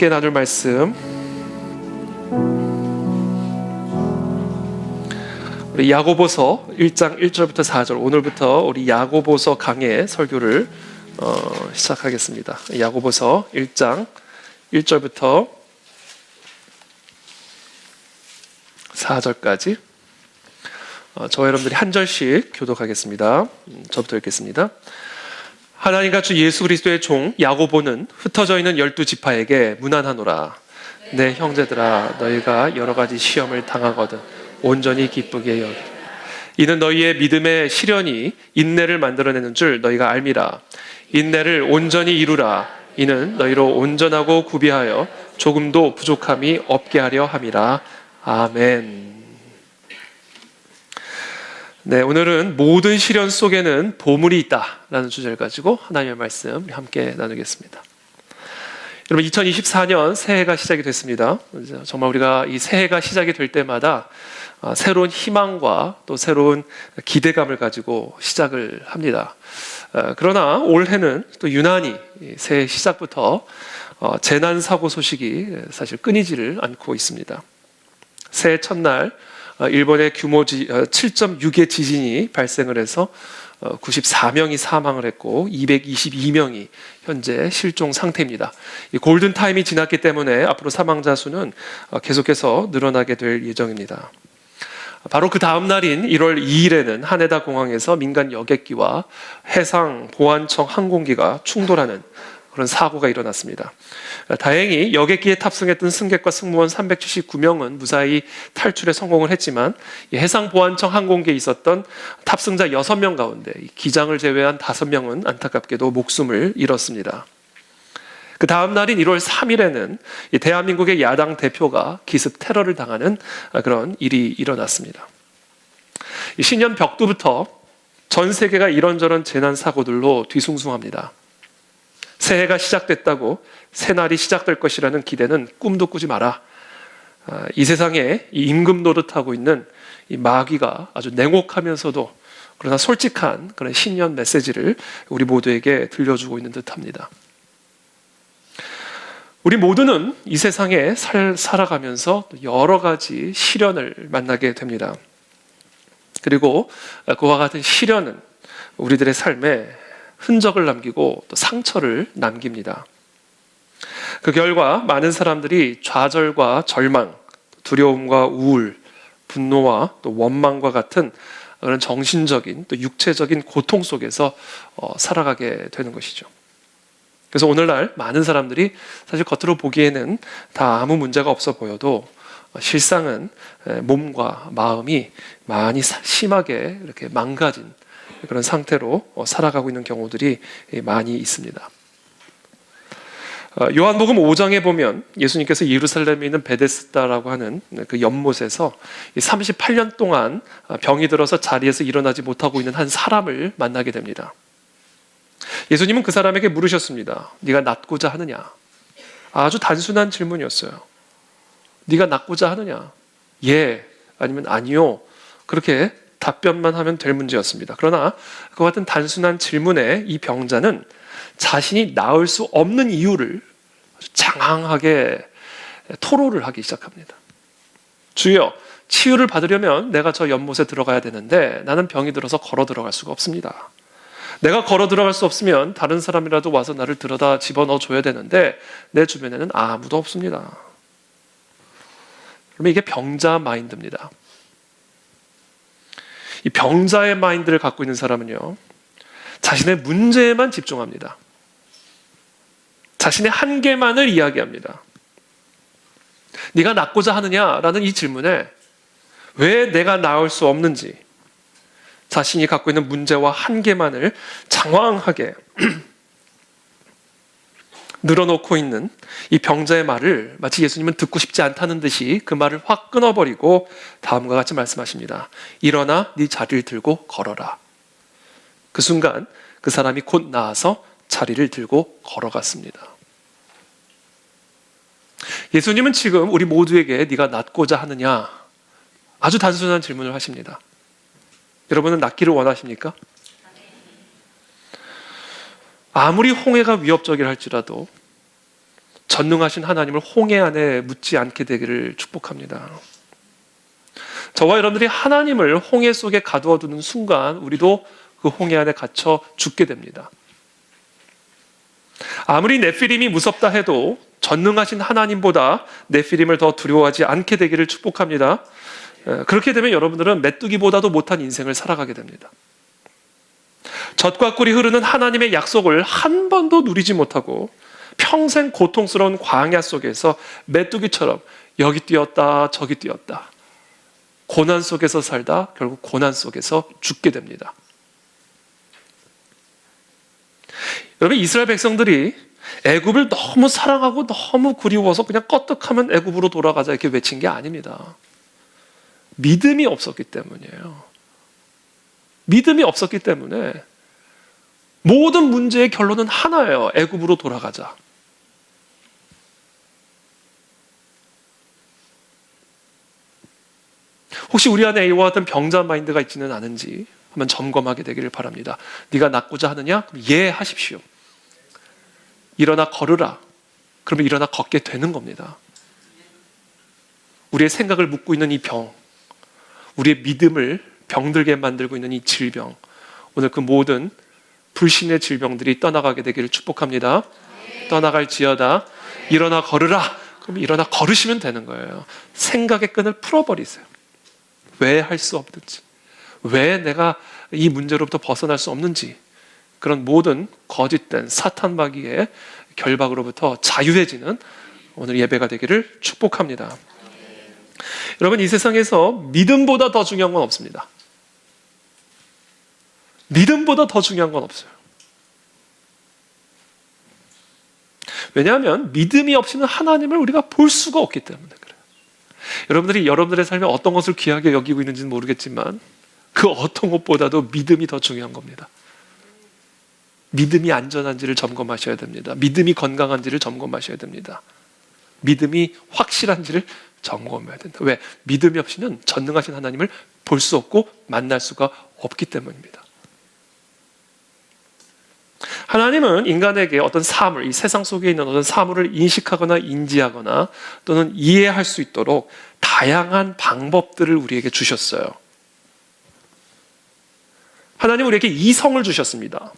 함께 나눌 말씀, 우리 야고보서 1장 1절부터 4절, 오늘부터 우리 야고보서 강의 설교를 시작하겠습니다. 야고보서 1장 1절부터 4절까지 저와 여러분들이 한 절씩 교독하겠습니다. 저부터 읽겠습니다. 하나님과 주 예수 그리스도의 종 야고보는 흩어져 있는 12지파에게 문안하노라. 내 형제들아, 너희가 여러 가지 시험을 당하거든 온전히 기쁘게 여기라. 이는 너희의 믿음의 시련이 인내를 만들어내는 줄 너희가 알미라. 인내를 온전히 이루라. 이는 너희로 온전하고 구비하여 조금도 부족함이 없게 하려 함이라. 아멘. 네, 오늘은 모든 시련 속에는 보물이 있다라는 주제를 가지고 하나님의 말씀 함께 나누겠습니다. 여러분, 2024년 새해가 시작이 됐습니다. 정말 우리가 이 새해가 시작이 될 때마다 새로운 희망과 또 새로운 기대감을 가지고 시작을 합니다. 그러나 올해는 또 유난히 새해 시작부터 재난 사고 소식이 사실 끊이지를 않고 있습니다. 새해 첫날 일본의 규모 7.6의 지진이 발생을 해서 94명이 사망을 했고 222명이 현재 실종 상태입니다. 이 골든타임이 지났기 때문에 앞으로 사망자 수는 계속해서 늘어나게 될 예정입니다. 바로 그 다음 날인 1월 2일에는 하네다 공항에서 민간 여객기와 해상보안청 항공기가 충돌하는 그런 사고가 일어났습니다. 다행히 여객기에 탑승했던 승객과 승무원 379명은 무사히 탈출에 성공을 했지만 해상보안청 항공기에 있었던 탑승자 6명 가운데 기장을 제외한 5명은 안타깝게도 목숨을 잃었습니다. 그 다음 날인 1월 3일에는 대한민국의 야당 대표가 기습 테러를 당하는 그런 일이 일어났습니다. 신년 벽두부터 전 세계가 이런저런 재난 사고들로 뒤숭숭합니다. 새해가 시작됐다고 새날이 시작될 것이라는 기대는 꿈도 꾸지 마라. 이 세상에 이 임금 노릇하고 있는 이 마귀가 아주 냉혹하면서도 그러나 솔직한 그런 신년 메시지를 우리 모두에게 들려주고 있는 듯합니다. 우리 모두는 이 세상에 살아가면서 여러 가지 시련을 만나게 됩니다. 그리고 그와 같은 시련은 우리들의 삶에 흔적을 남기고 또 상처를 남깁니다. 그 결과 많은 사람들이 좌절과 절망, 두려움과 우울, 분노와 또 원망과 같은 그런 정신적인 또 육체적인 고통 속에서 살아가게 되는 것이죠. 그래서 오늘날 많은 사람들이 사실 겉으로 보기에는 다 아무 문제가 없어 보여도 실상은 몸과 마음이 많이 심하게 이렇게 망가진 그런 상태로 살아가고 있는 경우들이 많이 있습니다. 요한복음 5장에 보면 예수님께서 예루살렘에 있는 베데스다라고 하는 그 연못에서 38년 동안 병이 들어서 자리에서 일어나지 못하고 있는 한 사람을 만나게 됩니다. 예수님은 그 사람에게 물으셨습니다. 네가 낫고자 하느냐? 아주 단순한 질문이었어요. 네가 낫고자 하느냐? 예, 아니면 아니요. 그렇게 답변만 하면 될 문제였습니다. 그러나 그와 같은 단순한 질문에 이 병자는 자신이 나을 수 없는 이유를 아주 장황하게 토로를 하기 시작합니다. 주여, 치유를 받으려면 내가 저 연못에 들어가야 되는데 나는 병이 들어서 걸어 들어갈 수가 없습니다. 내가 걸어 들어갈 수 없으면 다른 사람이라도 와서 나를 들여다 집어넣어 줘야 되는데 내 주변에는 아무도 없습니다. 그러면 이게 병자 마인드입니다. 이 병자의 마인드를 갖고 있는 사람은요, 자신의 문제에만 집중합니다. 자신의 한계만을 이야기합니다. 네가 낫고자 하느냐라는 이 질문에 왜 내가 나을 수 없는지, 자신이 갖고 있는 문제와 한계만을 장황하게 늘어놓고 있는 이 병자의 말을 마치 예수님은 듣고 싶지 않다는 듯이 그 말을 확 끊어버리고 다음과 같이 말씀하십니다. 일어나 네 자리를 들고 걸어라. 그 순간 그 사람이 곧 나아서 자리를 들고 걸어갔습니다. 예수님은 지금 우리 모두에게 네가 낫고자 하느냐, 아주 단순한 질문을 하십니다. 여러분은 낫기를 원하십니까? 아무리 홍해가 위협적이라 할지라도 전능하신 하나님을 홍해 안에 묻지 않게 되기를 축복합니다. 저와 여러분들이 하나님을 홍해 속에 가두어 두는 순간 우리도 그 홍해 안에 갇혀 죽게 됩니다. 아무리 네피림이 무섭다 해도 전능하신 하나님보다 네피림을 더 두려워하지 않게 되기를 축복합니다. 그렇게 되면 여러분들은 메뚜기보다도 못한 인생을 살아가게 됩니다. 젖과 꿀이 흐르는 하나님의 약속을 한 번도 누리지 못하고 평생 고통스러운 광야 속에서 메뚜기처럼 여기 뛰었다 저기 뛰었다 고난 속에서 살다 결국 고난 속에서 죽게 됩니다. 여러분, 이스라엘 백성들이 애굽을 너무 사랑하고 너무 그리워서 그냥 껐떡하면 애굽으로 돌아가자 이렇게 외친 게 아닙니다. 믿음이 없었기 때문이에요. 믿음이 없었기 때문에 모든 문제의 결론은 하나예요. 애굽으로 돌아가자. 혹시 우리 안에 이와 같은 병자 마인드가 있지는 않은지 한번 점검하게 되기를 바랍니다. 네가 낫고자 하느냐? 그럼 예 하십시오. 일어나 걸으라. 그러면 일어나 걷게 되는 겁니다. 우리의 생각을 묶고 있는 이 병, 우리의 믿음을 병들게 만들고 있는 이 질병, 오늘 그 모든 불신의 질병들이 떠나가게 되기를 축복합니다. 떠나갈지어다. 일어나 걸으라. 그럼 일어나 걸으시면 되는 거예요. 생각의 끈을 풀어버리세요. 왜 할 수 없는지, 왜 내가 이 문제로부터 벗어날 수 없는지, 그런 모든 거짓된 사탄 마귀의 결박으로부터 자유해지는 오늘 예배가 되기를 축복합니다. 여러분, 이 세상에서 믿음보다 더 중요한 건 없습니다. 믿음보다 더 중요한 건 없어요. 왜냐하면 믿음이 없이는 하나님을 우리가 볼 수가 없기 때문에 그래요. 여러분들이 여러분들의 삶에 어떤 것을 귀하게 여기고 있는지는 모르겠지만 그 어떤 것보다도 믿음이 더 중요한 겁니다. 믿음이 안전한지를 점검하셔야 됩니다. 믿음이 건강한지를 점검하셔야 됩니다. 믿음이 확실한지를 점검해야 된다. 왜? 믿음이 없이는 전능하신 하나님을 볼 수 없고 만날 수가 없기 때문입니다. 하나님은 인간에게 어떤 사물, 이 세상 속에 있는 어떤 사물을 인식하거나 인지하거나 또는 이해할 수 있도록 다양한 방법들을 우리에게 주셨어요. 하나님은 우리에게 이성을 주셨습니다.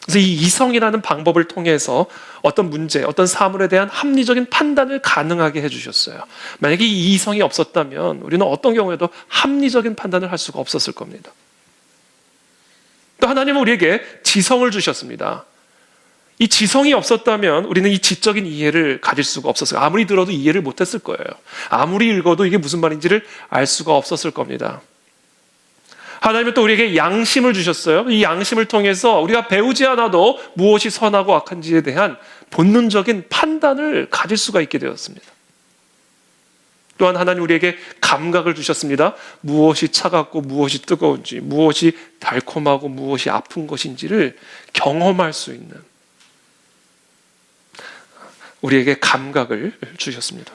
그래서 이 이성이라는 방법을 통해서 어떤 문제, 어떤 사물에 대한 합리적인 판단을 가능하게 해주셨어요. 만약에 이 이성이 없었다면 우리는 어떤 경우에도 합리적인 판단을 할 수가 없었을 겁니다. 또 하나님은 우리에게 지성을 주셨습니다. 이 지성이 없었다면 우리는 이 지적인 이해를 가질 수가 없었어요. 아무리 들어도 이해를 못했을 거예요. 아무리 읽어도 이게 무슨 말인지를 알 수가 없었을 겁니다. 하나님은 또 우리에게 양심을 주셨어요. 이 양심을 통해서 우리가 배우지 않아도 무엇이 선하고 악한지에 대한 본능적인 판단을 가질 수가 있게 되었습니다. 또한 하나님 우리에게 감각을 주셨습니다. 무엇이 차갑고 무엇이 뜨거운지, 무엇이 달콤하고 무엇이 아픈 것인지를 경험할 수 있는 우리에게 감각을 주셨습니다.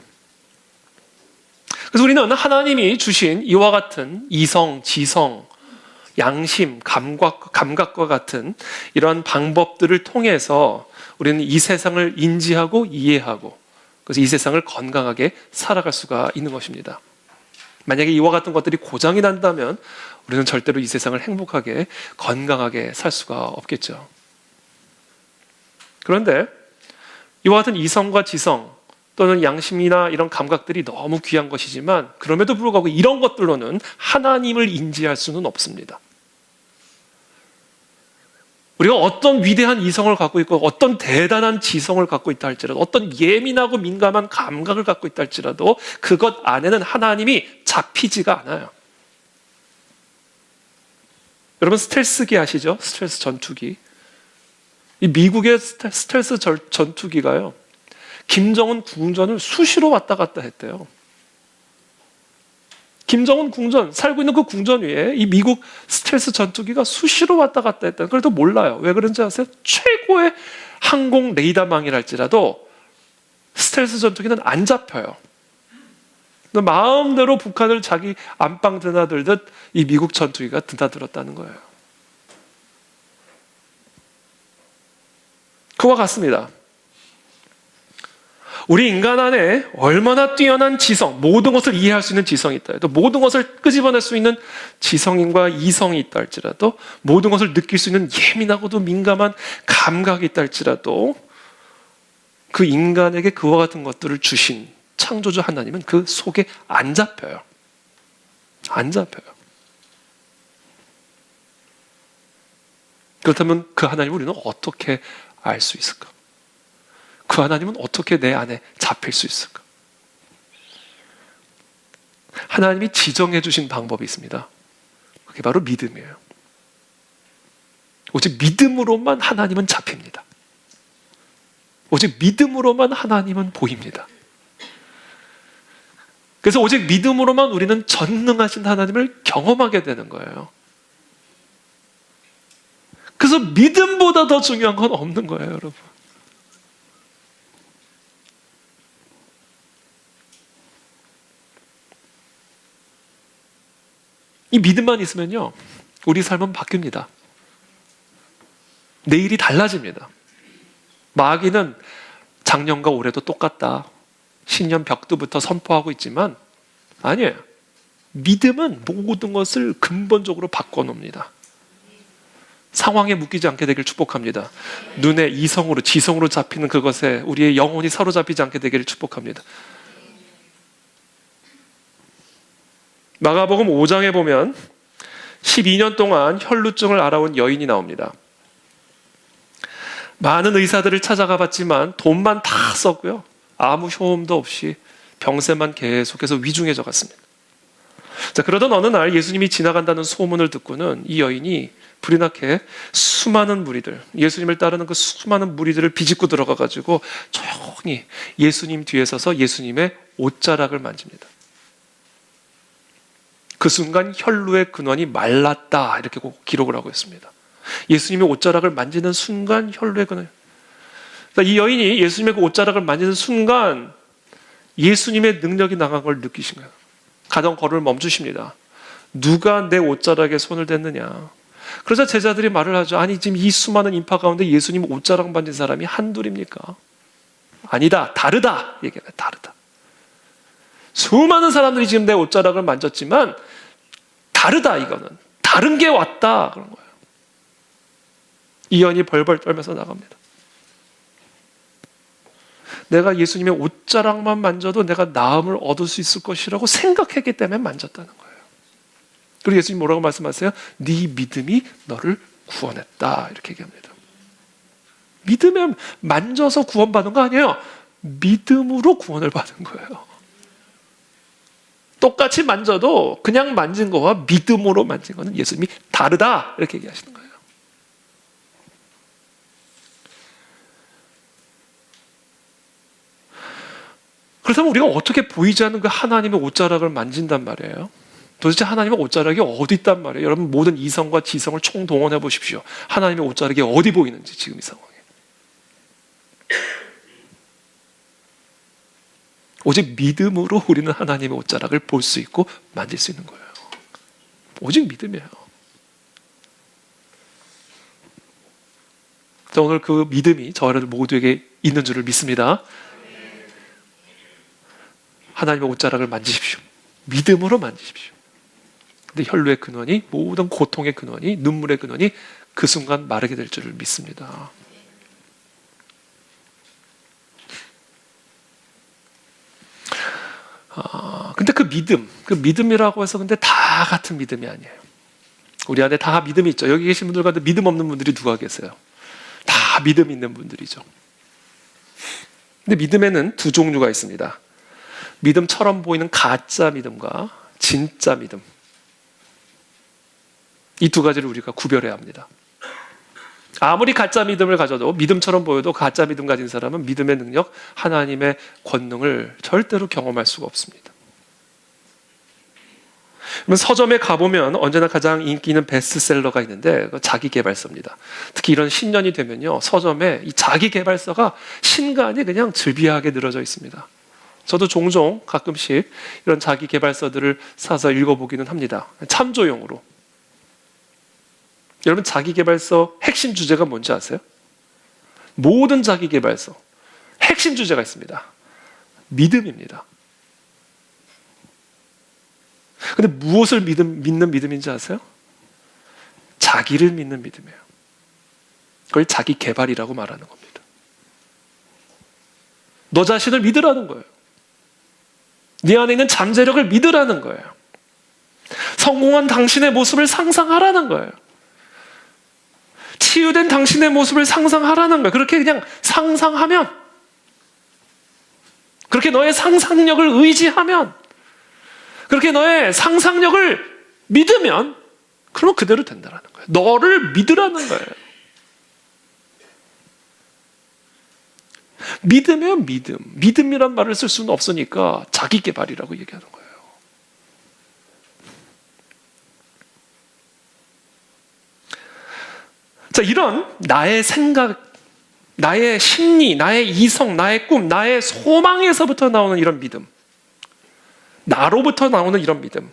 그래서 우리는 하나님이 주신 이와 같은 이성, 지성, 양심, 감각과 같은 이러한 방법들을 통해서 우리는 이 세상을 인지하고 이해하고 그래서 이 세상을 건강하게 살아갈 수가 있는 것입니다. 만약에 이와 같은 것들이 고장이 난다면 우리는 절대로 이 세상을 행복하게 건강하게 살 수가 없겠죠. 그런데 이와 같은 이성과 지성 또는 양심이나 이런 감각들이 너무 귀한 것이지만 그럼에도 불구하고 이런 것들로는 하나님을 인지할 수는 없습니다. 우리가 어떤 위대한 이성을 갖고 있고 어떤 대단한 지성을 갖고 있다 할지라도 어떤 예민하고 민감한 감각을 갖고 있다 할지라도 그것 안에는 하나님이 잡히지가 않아요. 여러분 스텔스기 아시죠? 스텔스 전투기. 이 미국의 스텔스 전투기가요. 김정은 궁전을 수시로 왔다 갔다 했대요. 김정은 궁전, 살고 있는 그 궁전 위에 이 미국 스텔스 전투기가 수시로 왔다 갔다 했다. 그래도 몰라요. 왜 그런지 아세요? 최고의 항공 레이더망이랄지라도 스텔스 전투기는 안 잡혀요. 마음대로 북한을 자기 안방 드나들듯 이 미국 전투기가 드나들었다는 거예요. 그와 같습니다. 우리 인간 안에 얼마나 뛰어난 지성, 모든 것을 이해할 수 있는 지성이 있다 해도, 모든 것을 끄집어낼 수 있는 지성인과 이성이 있다 할지라도, 모든 것을 느낄 수 있는 예민하고도 민감한 감각이 있다 할지라도, 그 인간에게 그와 같은 것들을 주신 창조주 하나님은 그 속에 안 잡혀요. 안 잡혀요. 그렇다면 그 하나님을 우리는 어떻게 알 수 있을까? 그 하나님은 어떻게 내 안에 잡힐 수 있을까? 하나님이 지정해 주신 방법이 있습니다. 그게 바로 믿음이에요. 오직 믿음으로만 하나님은 잡힙니다. 오직 믿음으로만 하나님은 보입니다. 그래서 오직 믿음으로만 우리는 전능하신 하나님을 경험하게 되는 거예요. 그래서 믿음보다 더 중요한 건 없는 거예요, 여러분. 이 믿음만 있으면요, 우리 삶은 바뀝니다. 내일이 달라집니다. 마귀는 작년과 올해도 똑같다, 신년 벽두부터 선포하고 있지만 아니에요. 믿음은 모든 것을 근본적으로 바꿔놓습니다. 상황에 묶이지 않게 되길 축복합니다. 눈에 이성으로, 지성으로 잡히는 그것에 우리의 영혼이 사로잡히지 않게 되기를 축복합니다. 마가복음 5장에 보면 12년 동안 혈루증을 앓아온 여인이 나옵니다. 많은 의사들을 찾아가 봤지만 돈만 다 썼고요, 아무 효험도 없이 병세만 계속해서 위중해져 갔습니다. 자, 그러던 어느 날 예수님이 지나간다는 소문을 듣고는 이 여인이 불이 나게 수많은 무리들, 예수님을 따르는 그 수많은 무리들을 비집고 들어가가지고 조용히 예수님 뒤에 서서 예수님의 옷자락을 만집니다. 그 순간 혈루의 근원이 말랐다, 이렇게 기록을 하고 있습니다. 예수님의 옷자락을 만지는 순간 혈루의 근원이, 이 여인이 예수님의 그 옷자락을 만지는 순간 예수님의 능력이 나간 걸 느끼신 거예요. 가던 걸음을 멈추십니다. 누가 내 옷자락에 손을 댔느냐? 그러자 제자들이 말을 하죠. 아니, 지금 이 수많은 인파 가운데 예수님 옷자락 만진 사람이 한둘입니까? 아니다, 다르다 얘기해요. 다르다. 수많은 사람들이 지금 내 옷자락을 만졌지만 다르다, 이거는 다른 게 왔다, 그런 거예요. 이 여인이 벌벌 떨면서 나갑니다. 내가 예수님의 옷자락만 만져도 내가 나음을 얻을 수 있을 것이라고 생각했기 때문에 만졌다는 거예요. 그리고 예수님 뭐라고 말씀하세요? 네 믿음이 너를 구원했다, 이렇게 얘기합니다. 믿음에 만져서 구원받은 거 아니에요. 믿음으로 구원을 받은 거예요. 똑같이 만져도 그냥 만진 거와 믿음으로 만진 거는 예수님이 다르다, 이렇게 얘기하시는 거예요. 그렇다면 우리가 어떻게 보이지 않는 그 하나님의 옷자락을 만진단 말이에요? 도대체 하나님의 옷자락이 어디 있단 말이에요? 여러분, 모든 이성과 지성을 총동원해 보십시오. 하나님의 옷자락이 어디 보이는지, 지금 이 상황에. 오직 믿음으로 우리는 하나님의 옷자락을 볼 수 있고 만질 수 있는 거예요. 오직 믿음이에요. 자, 오늘 그 믿음이 저희들 모두에게 있는 줄을 믿습니다. 하나님의 옷자락을 만지십시오. 믿음으로 만지십시오. 근데 혈루의 근원이, 모든 고통의 근원이, 눈물의 근원이 그 순간 마르게 될 줄을 믿습니다. 근데 그 믿음이라고 해서 근데 다 같은 믿음이 아니에요. 우리 안에 다 믿음이 있죠. 여기 계신 분들 가운데 믿음 없는 분들이 누가 계세요? 다 믿음 있는 분들이죠. 근데 믿음에는 두 종류가 있습니다. 믿음처럼 보이는 가짜 믿음과 진짜 믿음. 이 두 가지를 우리가 구별해야 합니다. 아무리 가짜 믿음을 가져도, 믿음처럼 보여도 가짜 믿음 가진 사람은 믿음의 능력, 하나님의 권능을 절대로 경험할 수가 없습니다. 서점에 가보면 언제나 가장 인기 있는 베스트셀러가 있는데 자기계발서입니다. 특히 이런 신년이 되면요, 서점에 이 자기계발서가 신간이 그냥 즐비하게 늘어져 있습니다. 저도 종종 가끔씩 이런 자기계발서들을 사서 읽어보기는 합니다. 참조용으로. 여러분, 자기계발서 핵심 주제가 뭔지 아세요? 모든 자기계발서 핵심 주제가 있습니다. 믿음입니다. 근데 무엇을 믿는 믿음인지 아세요? 자기를 믿는 믿음이에요. 그걸 자기 개발이라고 말하는 겁니다. 너 자신을 믿으라는 거예요. 네 안에 있는 잠재력을 믿으라는 거예요. 성공한 당신의 모습을 상상하라는 거예요. 치유된 당신의 모습을 상상하라는 거예요. 그렇게 그냥 상상하면, 그렇게 너의 상상력을 의지하면, 그렇게 너의 상상력을 믿으면, 그러면 그대로 된다는 거예요. 너를 믿으라는 거예요. 믿으면 믿음. 믿음이란 말을 쓸 수는 없으니까 자기 개발이라고 얘기하는 거예요. 자, 이런 나의 생각, 나의 심리, 나의 이성, 나의 꿈, 나의 소망에서부터 나오는 이런 믿음, 나로부터 나오는 이런 믿음,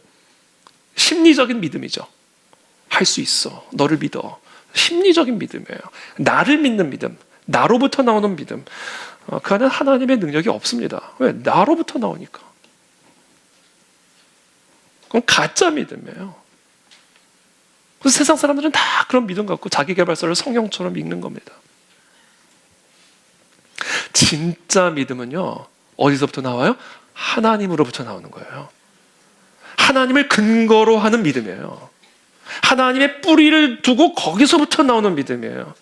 심리적인 믿음이죠. 할 수 있어. 너를 믿어. 심리적인 믿음이에요. 나를 믿는 믿음, 나로부터 나오는 믿음. 그 안에 하나님의 능력이 없습니다. 왜? 나로부터 나오니까. 그건 가짜 믿음이에요. 그래서 세상 사람들은 다 그런 믿음 갖고 자기개발서를 성경처럼 읽는 겁니다. 진짜 믿음은요, 어디서부터 나와요? 하나님으로부터 나오는 거예요. 하나님을 근거로 하는 믿음이에요. 하나님의 뿌리를 두고 거기서부터 나오는 믿음이에요.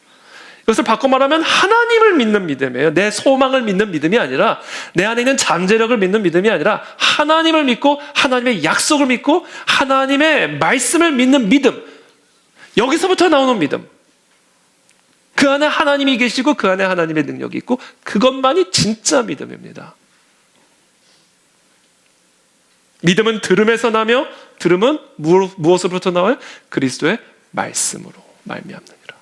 이것을 바꿔 말하면 하나님을 믿는 믿음이에요. 내 소망을 믿는 믿음이 아니라, 내 안에 있는 잠재력을 믿는 믿음이 아니라 하나님을 믿고 하나님의 약속을 믿고 하나님의 말씀을 믿는 믿음. 여기서부터 나오는 믿음. 그 안에 하나님이 계시고 그 안에 하나님의 능력이 있고 그것만이 진짜 믿음입니다. 믿음은 들음에서 나며 들음은 무엇으로부터 나와요? 그리스도의 말씀으로 말미암느니라.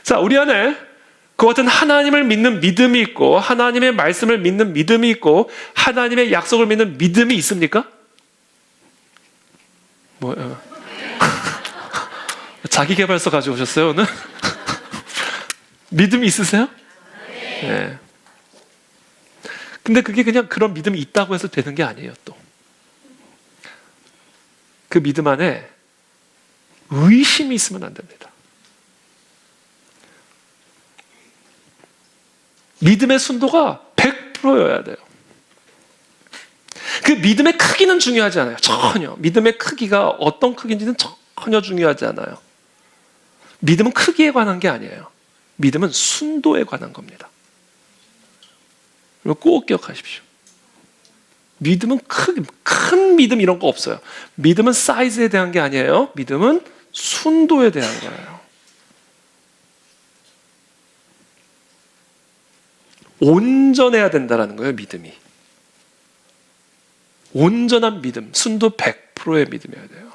자, 우리 안에 그 같은 하나님을 믿는 믿음이 있고 하나님의 말씀을 믿는 믿음이 있고 하나님의 약속을 믿는 믿음이 있습니까? 뭐요? 자기개발서 가져오셨어요 오늘? 믿음이 있으세요? 네. 근데 그게 그냥 그런 믿음이 있다고 해서 되는 게 아니에요. 또 그 믿음 안에 의심이 있으면 안 됩니다. 믿음의 순도가 100%여야 돼요. 그 믿음의 크기는 중요하지 않아요. 전혀. 믿음의 크기가 어떤 크기인지는 전혀 중요하지 않아요. 믿음은 크기에 관한 게 아니에요. 믿음은 순도에 관한 겁니다. 이거 꼭 기억하십시오. 믿음은 큰 믿음 이런 거 없어요. 믿음은 사이즈에 대한 게 아니에요. 믿음은 순도에 대한 거예요. 온전해야 된다는 거예요, 믿음이. 온전한 믿음, 순도 100%의 믿음이어야 돼요.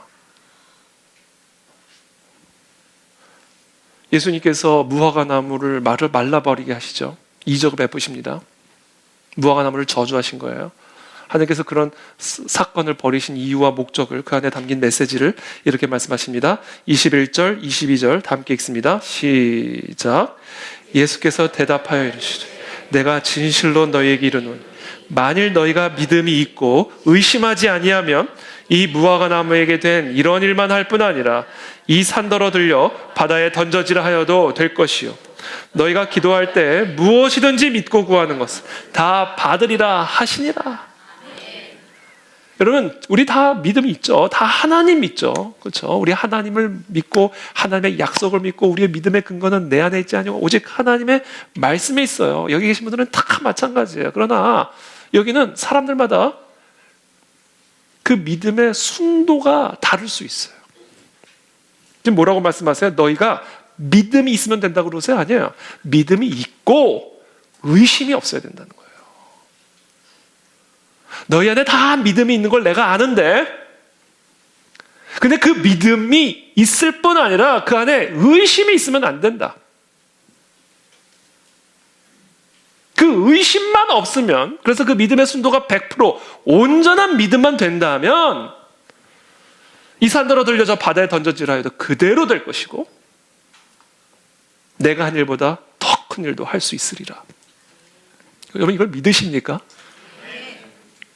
예수님께서 무화과 나무를 말라버리게 하시죠. 이적을 베푸십니다. 무화과 나무를 저주하신 거예요. 하나님께서 그런 사건을 벌이신 이유와 목적을, 그 안에 담긴 메시지를 이렇게 말씀하십니다. 21절, 22절 다 함께 읽습니다. 시작. 예수께서 대답하여 이르시되 내가 진실로 너희에게 이르노니 만일 너희가 믿음이 있고 의심하지 아니하면 이 무화과 나무에게 된 이런 일만 할 뿐 아니라 이 산더러 들려 바다에 던져지라 하여도 될 것이요 너희가 기도할 때 무엇이든지 믿고 구하는 것을 다 받으리라 하시니라. 여러분, 우리 다 믿음이 있죠. 다 하나님 믿죠. 그렇죠? 우리 하나님을 믿고 하나님의 약속을 믿고 우리의 믿음의 근거는 내 안에 있지 아니고 오직 하나님의 말씀에 있어요. 여기 계신 분들은 다 마찬가지예요. 그러나 여기는 사람들마다 그 믿음의 순도가 다를 수 있어요. 지금 뭐라고 말씀하세요? 너희가 믿음이 있으면 된다고 그러세요? 아니에요. 믿음이 있고 의심이 없어야 된다는 거예요. 너희 안에 다 믿음이 있는 걸 내가 아는데, 근데 그 믿음이 있을 뿐 아니라 그 안에 의심이 있으면 안 된다. 그 의심만 없으면, 그래서 그 믿음의 순도가 100% 온전한 믿음만 된다면 이 산더러 들려져 바다에 던져지라 해도 그대로 될 것이고 내가 한 일보다 큰 일도 할 수 있으리라. 여러분 이걸 믿으십니까?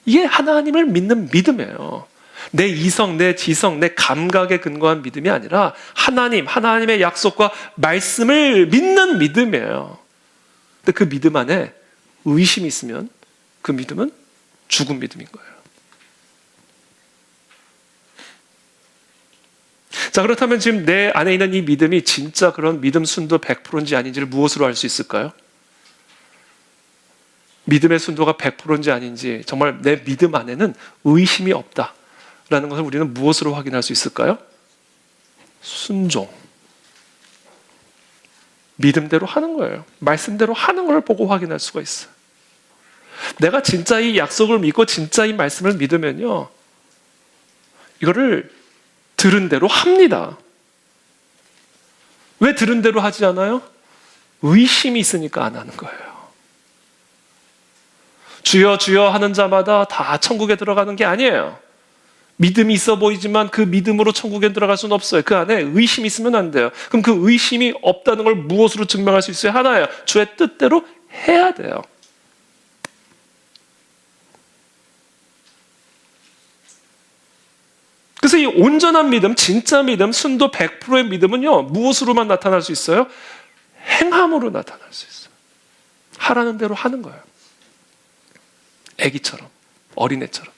이게 하나님을 믿는 믿음이에요. 내 이성, 내 지성, 내 감각에 근거한 믿음이 아니라 하나님의 약속과 말씀을 믿는 믿음이에요. 근데 그 믿음 안에 의심이 있으면 그 믿음은 죽은 믿음인 거예요. 자, 그렇다면 지금 내 안에 있는 이 믿음이 진짜 그런 믿음 순도 100%인지 아닌지를 무엇으로 알 수 있을까요? 믿음의 순도가 100%인지 아닌지, 정말 내 믿음 안에는 의심이 없다라는 것을 우리는 무엇으로 확인할 수 있을까요? 순종. 믿음대로 하는 거예요. 말씀대로 하는 걸 보고 확인할 수가 있어요. 내가 진짜 이 약속을 믿고 진짜 이 말씀을 믿으면요, 이거를 들은 대로 합니다. 왜 들은 대로 하지 않아요? 의심이 있으니까 안 하는 거예요. 주여 주여 하는 자마다 다 천국에 들어가는 게 아니에요. 믿음이 있어 보이지만 그 믿음으로 천국에 들어갈 수는 없어요. 그 안에 의심이 있으면 안 돼요. 그럼 그 의심이 없다는 걸 무엇으로 증명할 수 있어요? 하나예요. 주의 뜻대로 해야 돼요. 그래서 이 온전한 믿음, 진짜 믿음, 순도 100%의 믿음은요, 무엇으로만 나타날 수 있어요? 행함으로 나타날 수 있어요. 하라는 대로 하는 거예요. 애기처럼, 어린애처럼.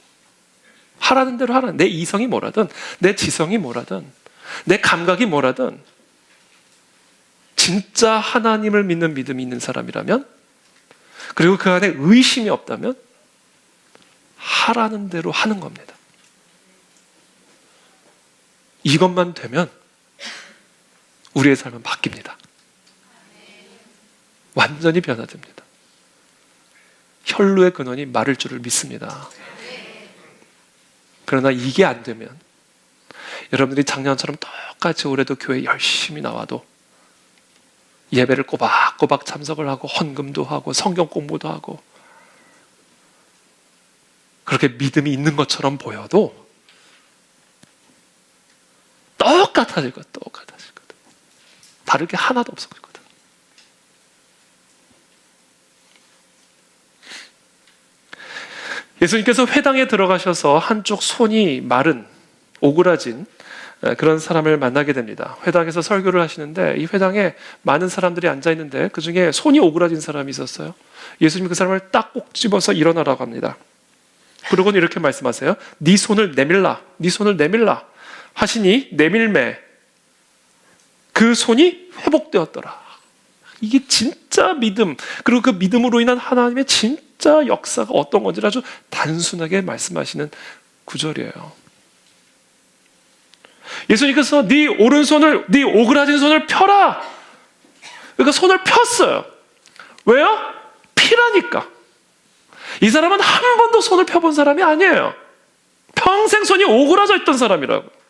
하라는 대로 하라는, 내 이성이 뭐라든, 내 지성이 뭐라든, 내 감각이 뭐라든, 진짜 하나님을 믿는 믿음이 있는 사람이라면, 그리고 그 안에 의심이 없다면, 하라는 대로 하는 겁니다. 이것만 되면 우리의 삶은 바뀝니다. 완전히 변화됩니다. 혈루의 근원이 마를 줄을 믿습니다. 그러나 이게 안 되면 여러분들이 작년처럼 똑같이 올해도 교회 열심히 나와도 예배를 꼬박꼬박 참석을 하고 헌금도 하고 성경 공부도 하고 그렇게 믿음이 있는 것처럼 보여도 똑같아질 것, 똑같아질 것. 다를 게 하나도 없을 거다. 예수님께서 회당에 들어가셔서 한쪽 손이 마른, 오그라진 그런 사람을 만나게 됩니다. 회당에서 설교를 하시는데 이 회당에 많은 사람들이 앉아있는데 그 중에 손이 오그라진 사람이 있었어요. 예수님이 그 사람을 딱 꼭 집어서 일어나라고 합니다. 그러고는 이렇게 말씀하세요. 네 손을 내밀라, 네 손을 내밀라 하시니 내밀매 그 손이 회복되었더라. 이게 진짜 믿음, 그리고 그 믿음으로 인한 하나님의 진짜 역사가 어떤 건지를 아주 단순하게 말씀하시는 구절이에요. 예수님께서 네 오른손을, 네 오그라진 손을 펴라. 그러니까 손을 폈어요. 왜요? 피라니까. 이 사람은 한 번도 손을 펴본 사람이 아니에요. 평생 손이 오그라져 있던 사람이라고.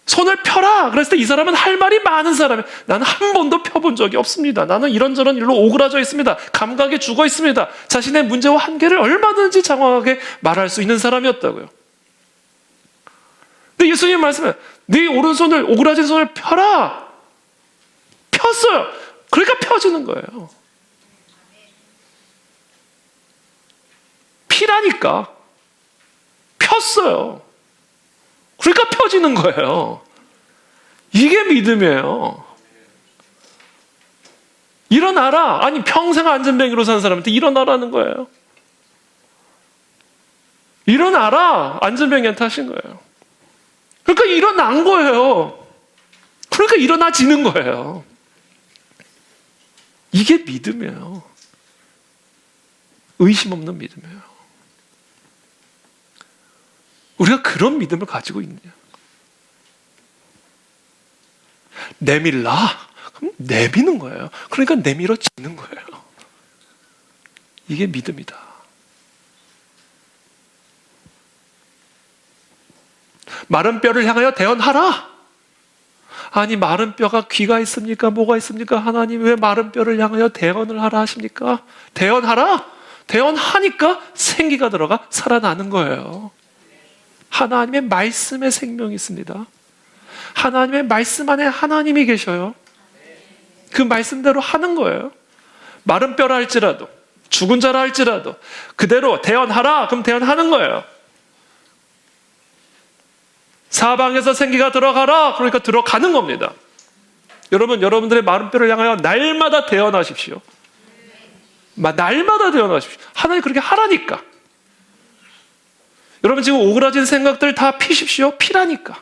손을 펴라 그랬을 때 이 사람은 할 말이 많은 사람이에요. 나는 한 번도 펴본 적이 없습니다. 나는 이런저런 일로 오그라져 있습니다. 감각에 죽어 있습니다. 자신의 문제와 한계를 얼마든지 장황하게 말할 수 있는 사람이었다고요. 근데 예수님 말씀은 네 오른손을, 오그라진 손을 펴라. 폈어요. 그러니까 펴지는 거예요. 피라니까. 폈어요. 그러니까 펴지는 거예요. 이게 믿음이에요. 일어나라. 아니 평생 안전뱅이로 산 사람한테 일어나라는 거예요. 일어나라. 안전뱅이한테 하신 거예요. 그러니까 일어난 거예요. 그러니까 일어나지는 거예요. 이게 믿음이에요. 의심 없는 믿음이에요. 우리가 그런 믿음을 가지고 있느냐? 내밀라. 그럼 내미는 거예요. 그러니까 내밀어지는 거예요. 이게 믿음이다. 마른 뼈를 향하여 대언하라. 아니 마른 뼈가 귀가 있습니까? 뭐가 있습니까? 하나님 왜 마른 뼈를 향하여 대언을 하라 하십니까? 대언하라. 대언하니까 생기가 들어가 살아나는 거예요. 하나님의 말씀에 생명이 있습니다. 하나님의 말씀 안에 하나님이 계셔요. 그 말씀대로 하는 거예요. 마른 뼈라 할지라도, 죽은 자라 할지라도 그대로 대언하라, 그럼 대언하는 거예요. 사방에서 생기가 들어가라, 그러니까 들어가는 겁니다. 여러분, 여러분들의 마른 뼈를 향하여 날마다 대언하십시오. 날마다 대언하십시오. 하나님 그렇게 하라니까. 여러분, 지금 오그라진 생각들 다 피십시오. 피라니까.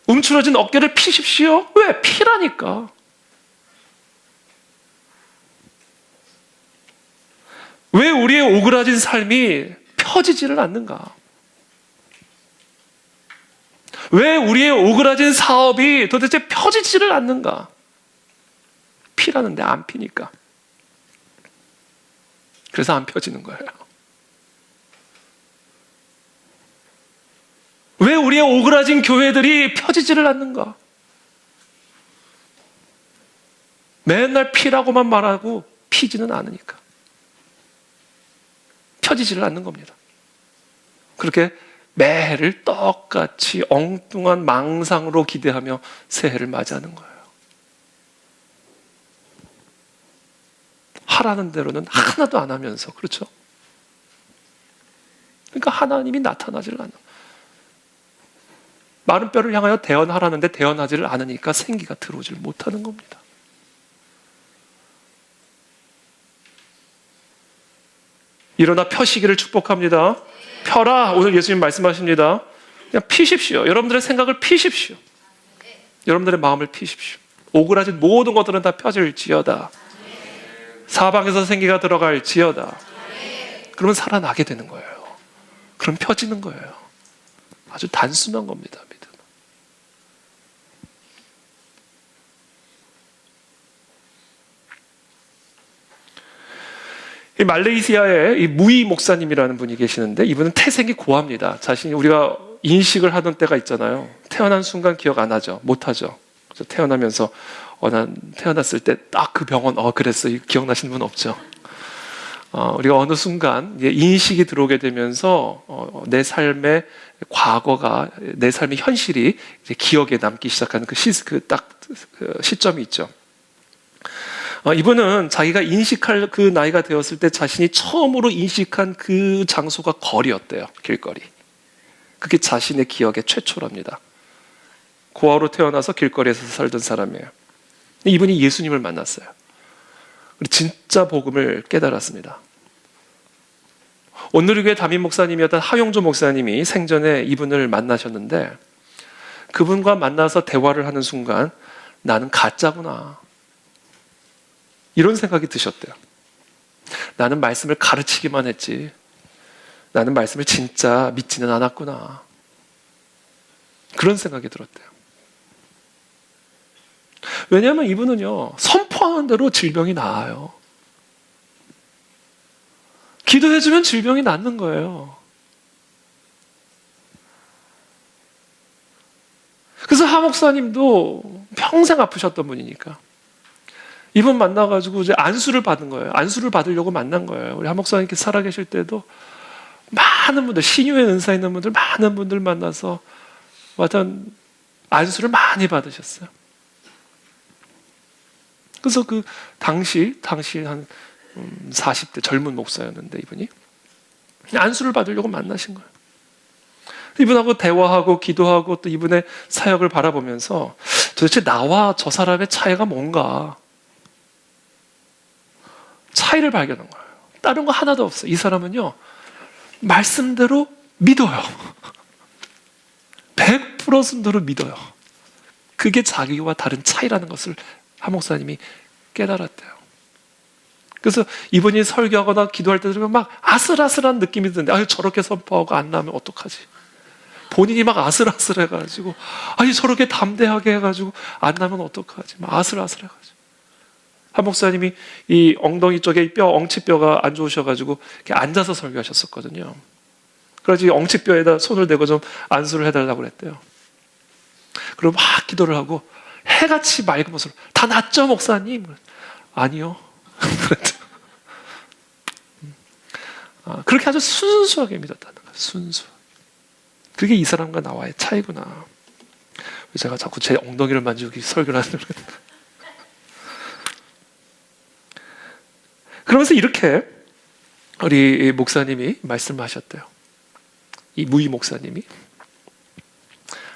움츠러진 어깨를 피십시오. 왜? 피라니까. 왜 우리의 오그라진 삶이 펴지지를 않는가? 왜 우리의 오그라진 사업이 도대체 펴지지를 않는가? 피라는데 안 피니까. 그래서 안 펴지는 거예요. 왜 우리의 오그라진 교회들이 펴지지를 않는가? 맨날 피라고만 말하고 피지는 않으니까. 펴지지를 않는 겁니다. 그렇게 매해를 똑같이 엉뚱한 망상으로 기대하며 새해를 맞이하는 거예요. 하라는 대로는 하나도 안 하면서, 그렇죠? 그러니까 하나님이 나타나지를 않아. 마른 뼈를 향하여 대언하라는데 대언하지를 않으니까 생기가 들어오질 못하는 겁니다. 일어나 펴시기를 축복합니다. 펴라. 오늘 예수님 말씀하십니다. 그냥 피십시오. 여러분들의 생각을 피십시오. 여러분들의 마음을 피십시오. 오그라진 모든 것들은 다 펴질지어다. 사방에서 생기가 들어갈지어다. 그러면 살아나게 되는 거예요. 그럼 펴지는 거예요. 아주 단순한 겁니다. 믿음. 이 말레이시아에 이 무이 목사님이라는 분이 계시는데, 이분은 태생이 고압니다. 자신이, 우리가 인식을 하던 때가 있잖아요. 태어난 순간 기억 안 하죠. 못 하죠. 그래서 태어나면서 난 태어났을 때 딱 그 병원 그랬어. 기억나시는 분 없죠? 우리가 어느 순간 인식이 들어오게 되면서 내 삶의 과거가, 내 삶의 현실이 이제 기억에 남기 시작하는 그 시점이 있죠. 이분은 자기가 인식할 그 나이가 되었을 때 자신이 처음으로 인식한 그 장소가 거리였대요. 길거리. 그게 자신의 기억의 최초랍니다. 고아로 태어나서 길거리에서 살던 사람이에요. 이분이 예수님을 만났어요. 진짜 복음을 깨달았습니다. 온누리교회 담임 목사님이었던 하용조 목사님이 생전에 이분을 만나셨는데, 그분과 만나서 대화를 하는 순간 나는 가짜구나, 이런 생각이 드셨대요. 나는 말씀을 가르치기만 했지, 나는 말씀을 진짜 믿지는 않았구나, 그런 생각이 들었대요. 왜냐하면 이분은요, 선포하는 대로 질병이 나아요. 기도해주면 질병이 낫는 거예요. 그래서 하 목사님도 평생 아프셨던 분이니까 이분 만나가지고 이제 안수를 받은 거예요. 안수를 받으려고 만난 거예요. 우리 하 목사님께 살아계실 때도 많은 분들, 신유의 은사 있는 분들, 많은 분들 만나서 완전 안수를 많이 받으셨어요. 그래서 그 당시 한 40대 젊은 목사였는데, 이분이 안수를 받으려고 만나신 거예요. 이분하고 대화하고 기도하고 또 이분의 사역을 바라보면서 도대체 나와 저 사람의 차이가 뭔가, 차이를 발견한 거예요. 다른 거 하나도 없어요. 이 사람은요, 말씀대로 믿어요. 100% 순도로 믿어요. 그게 자기와 다른 차이라는 것을 하 목사님이 깨달았대요. 그래서 이분이 설교하거나 기도할 때 들으면 막 아슬아슬한 느낌이 드는데, 저렇게 선포하고 안 나면 어떡하지? 본인이 막 아슬아슬해가지고, 저렇게 담대하게 해가지고 안 나면 어떡하지? 막 아슬아슬해가지고. 한 목사님이 이 엉덩이 쪽에 엉치뼈가 안 좋으셔가지고 이렇게 앉아서 설교하셨었거든요. 그래서 엉치뼈에다 손을 대고 좀 안수를 해달라고 그랬대요. 그리고 막 기도를 하고 해같이 맑은 모습으로, 다 낫죠 목사님? 아니요. 그렇게 아주 순수하게 믿었다는 거예요. 순수. 그게 이 사람과 나와의 차이구나. 제가 자꾸 제 엉덩이를 만지고 설교를 하는 거예요. 그러면서 이렇게 우리 목사님이 말씀하셨대요. 이 무희 목사님이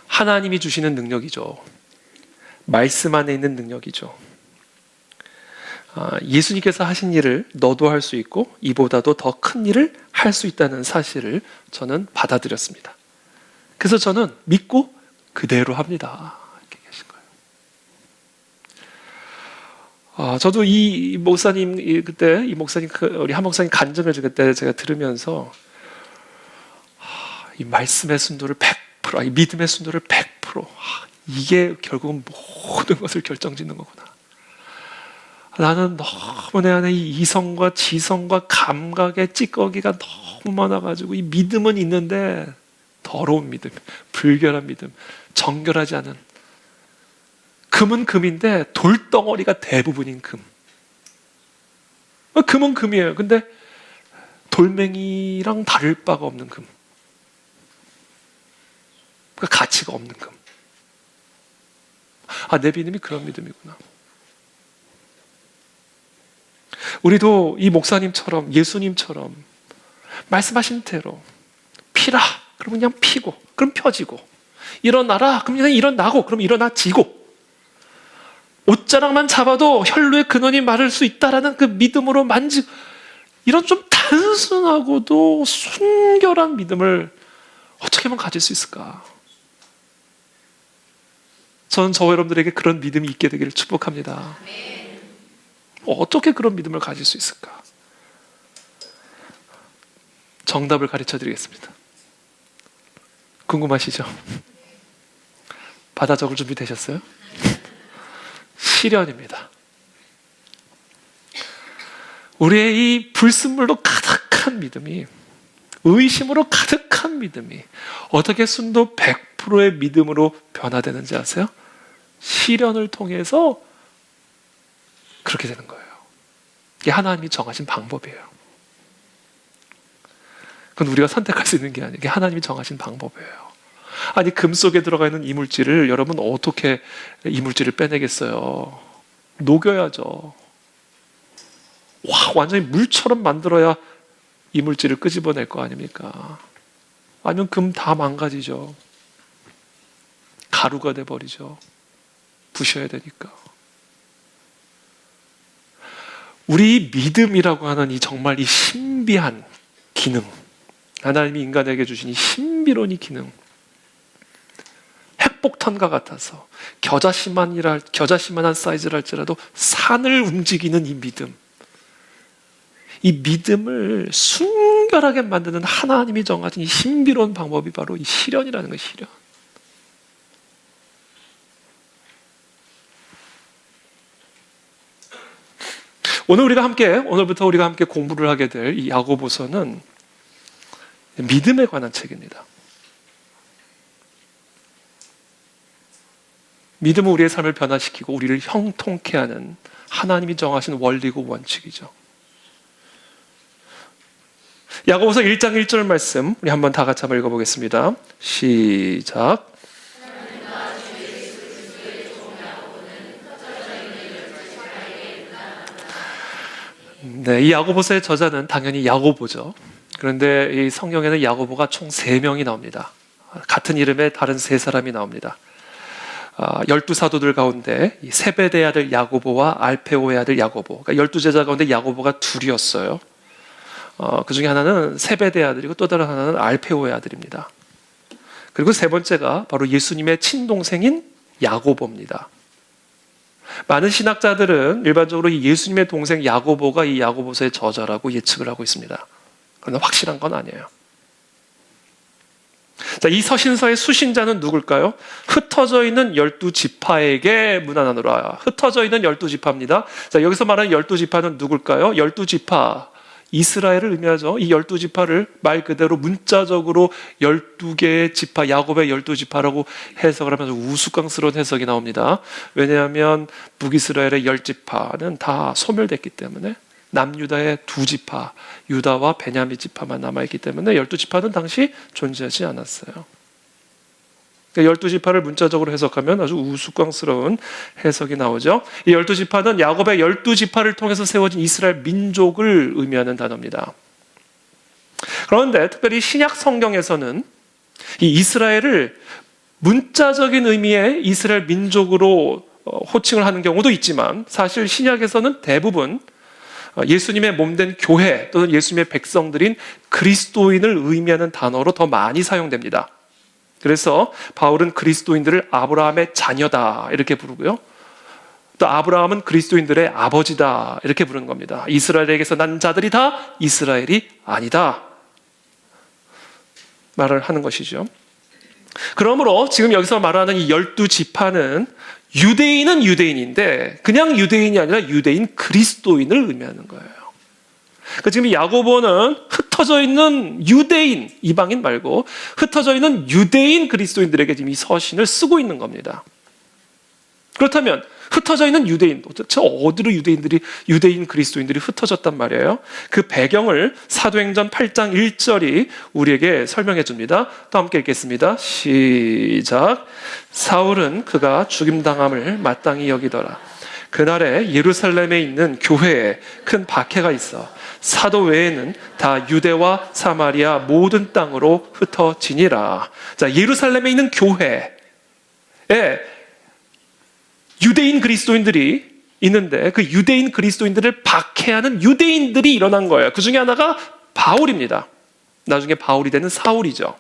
하나님이 주시는 능력이죠. 말씀 안에 있는 능력이죠. 예수님께서 하신 일을 너도 할 수 있고 이보다도 더 큰 일을 할 수 있다는 사실을 저는 받아들였습니다. 그래서 저는 믿고 그대로 합니다. 이렇게 계신 거예요. 저도 이 목사님 그때 이 목사님 우리 한 목사님 간증을 그때 제가 들으면서 이 말씀의 순도를 100%, 이 믿음의 순도를 100%, 이게 결국은 모든 것을 결정짓는 거구나. 나는 너무 내 안에 이 이성과 지성과 감각의 찌꺼기가 너무 많아가지고 이 믿음은 있는데 더러운 믿음, 불결한 믿음, 정결하지 않은 금은 금인데 돌덩어리가 대부분인 금. 금은 금이에요. 근데 돌멩이랑 다를 바가 없는 금. 그러니까 가치가 없는 금. 내 믿음이 그런 믿음이구나. 우리도 이 목사님처럼 예수님처럼 말씀하신 대로 피라 그러면 그냥 피고 그럼 펴지고 일어나라 그럼 그냥 일어나고 그럼 일어나지고 옷자락만 잡아도 혈루의 근원이 마를 수 있다라는 그 믿음으로 만지고 이런 좀 단순하고도 순결한 믿음을 어떻게 하면 가질 수 있을까? 저는 저와 여러분들에게 그런 믿음이 있게 되기를 축복합니다. 어떻게 그런 믿음을 가질 수 있을까? 정답을 가르쳐 드리겠습니다. 궁금하시죠? 받아 적을 준비 되셨어요? 시련입니다. 우리의 이 불순물로 가득한 믿음이, 의심으로 가득한 믿음이 어떻게 순도 100%의 믿음으로 변화되는지 아세요? 시련을 통해서 그렇게 되는 거예요. 이게 하나님이 정하신 방법이에요. 그건 우리가 선택할 수 있는 게 아니에요. 이게 하나님이 정하신 방법이에요. 아니 금 속에 들어가 있는 이물질을 여러분 어떻게 이물질을 빼내겠어요? 녹여야죠. 완전히 물처럼 만들어야 이물질을 끄집어낼 거 아닙니까? 아니면 금 다 망가지죠. 가루가 돼버리죠. 부셔야 되니까. 우리 믿음이라고 하는 이 정말 이 신비한 기능, 하나님이 인간에게 주신 이 신비로운 이 기능, 핵폭탄과 같아서 겨자씨만한 사이즈랄지라도 산을 움직이는 이 믿음, 이 믿음을 순결하게 만드는 하나님이 정하신 이 신비로운 방법이 바로 이 시련이라는 거예요. 시련. 오늘부터 우리가 함께 공부를 하게 될 이 야고보서는 믿음에 관한 책입니다. 믿음은 우리의 삶을 변화시키고 우리를 형통케 하는 하나님이 정하신 원리고 원칙이죠. 야고보서 1장 1절 말씀 우리 한번 다 같이 한번 읽어보겠습니다. 시작. 네, 이 야고보서의 저자는 당연히 야고보죠. 그런데 이 성경에는 야고보가 총 3명이 나옵니다. 같은 이름의 다른 3사람이 나옵니다. 12사도들 가운데 이 세베대의 아들 야고보와 알페오의 아들 야고보, 그러니까 12제자 가운데 야고보가 둘이었어요. 그 중에 하나는 세베대의 아들이고 또 다른 하나는 알페오의 아들입니다. 그리고 세 번째가 바로 예수님의 친동생인 야고보입니다. 많은 신학자들은 일반적으로 이 예수님의 동생 야고보가 이 야고보서의 저자라고 예측을 하고 있습니다. 그러나 확실한 건 아니에요. 자, 이 서신서의 수신자는 누굴까요? 흩어져 있는 12지파에게 문안하노라. 흩어져 있는 12지파입니다. 자, 여기서 말하는 12지파는 누굴까요? 12지파, 이스라엘을 의미하죠. 이 12지파를 말 그대로 문자적으로 12개의 지파, 야곱의 12지파라고 해석을 하면서 우스꽝스러운 해석이 나옵니다. 왜냐하면 북이스라엘의 10지파는 다 소멸됐기 때문에 남유다의 2지파, 유다와 베냐민 지파만 남아있기 때문에 12지파는 당시 존재하지 않았어요. 열두 지파를 문자적으로 해석하면 아주 우스꽝스러운 해석이 나오죠. 이 열두 지파는 야곱의 열두 지파를 통해서 세워진 이스라엘 민족을 의미하는 단어입니다. 그런데 특별히 신약 성경에서는 이 이스라엘을 문자적인 의미의 이스라엘 민족으로 호칭을 하는 경우도 있지만, 사실 신약에서는 대부분 예수님의 몸된 교회 또는 예수님의 백성들인 그리스도인을 의미하는 단어로 더 많이 사용됩니다. 그래서 바울은 그리스도인들을 아브라함의 자녀다 이렇게 부르고요, 또 아브라함은 그리스도인들의 아버지다 이렇게 부르는 겁니다. 이스라엘에게서 난 자들이 다 이스라엘이 아니다 말을 하는 것이죠. 그러므로 지금 여기서 말하는 이 12지파는 유대인은 유대인인데 그냥 유대인이 아니라 유대인 그리스도인을 의미하는 거예요. 그러니까 지금 이 야고보는 흩어져 있는 유대인, 이방인 말고 흩어져 있는 유대인 그리스도인들에게 지금 이 서신을 쓰고 있는 겁니다. 그렇다면 흩어져 있는 유대인, 도대체 어디로 유대인 그리스도인들이 흩어졌단 말이에요? 그 배경을 사도행전 8장 1절이 우리에게 설명해 줍니다. 또 함께 읽겠습니다. 시작. 사울은 그가 죽임당함을 마땅히 여기더라. 그날에 예루살렘에 있는 교회에 큰 박해가 있어 사도 외에는 다 유대와 사마리아 모든 땅으로 흩어지니라. 자, 예루살렘에 있는 교회에 유대인 그리스도인들이 있는데 그 유대인 그리스도인들을 박해하는 유대인들이 일어난 거예요. 그 중에 하나가 바울입니다. 나중에 바울이 되는 사울이죠.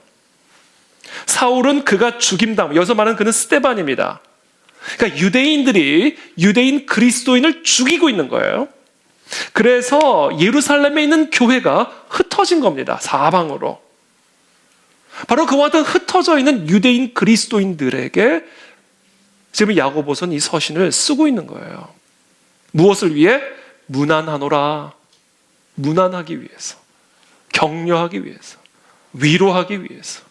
사울은 그가 죽임당, 여기서 말하는 그는 스데반입니다. 그러니까 유대인들이 유대인 그리스도인을 죽이고 있는 거예요. 그래서 예루살렘에 있는 교회가 흩어진 겁니다. 사방으로. 바로 그와 같은 흩어져 있는 유대인 그리스도인들에게 지금 야고보서는 이 서신을 쓰고 있는 거예요. 무엇을 위해? 무난하노라. 무난하기 위해서, 격려하기 위해서, 위로하기 위해서.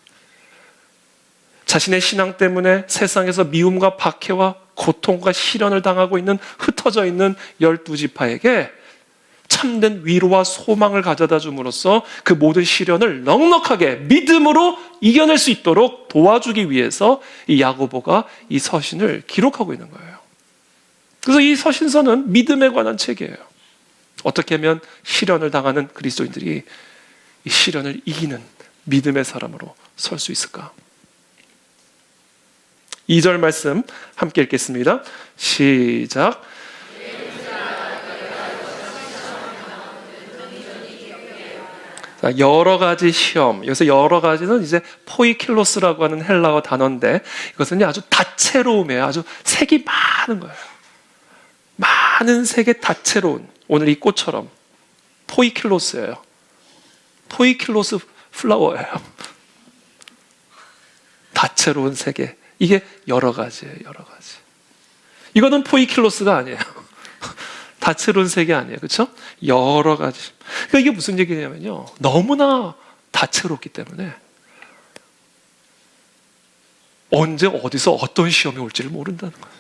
자신의 신앙 때문에 세상에서 미움과 박해와 고통과 시련을 당하고 있는 흩어져 있는 12지파에게 참된 위로와 소망을 가져다 줌으로써 그 모든 시련을 넉넉하게 믿음으로 이겨낼 수 있도록 도와주기 위해서 이 야고보가 이 서신을 기록하고 있는 거예요. 그래서 이 서신서는 믿음에 관한 책이에요. 어떻게 하면 시련을 당하는 그리스도인들이 이 시련을 이기는 믿음의 사람으로 설 수 있을까? 2절 말씀 함께 읽겠습니다. 시작. 여러 가지 시험, 여기서 여러 가지는 이제 포이킬로스라고 하는 헬라어 단어인데 이것은 아주 다채로움이에요. 아주 색이 많은 거예요. 많은 색의 다채로운, 오늘 이 꽃처럼 포이킬로스예요. 포이킬로스 플라워예요. 다채로운 색의, 이게 여러 가지예요. 여러 가지. 이거는 포이킬로스가 아니에요. 다채로운 색이 아니에요. 그렇죠? 여러 가지. 그러니까 이게 무슨 얘기냐면요, 너무나 다채롭기 때문에 언제 어디서 어떤 시험이 올지를 모른다는 거예요.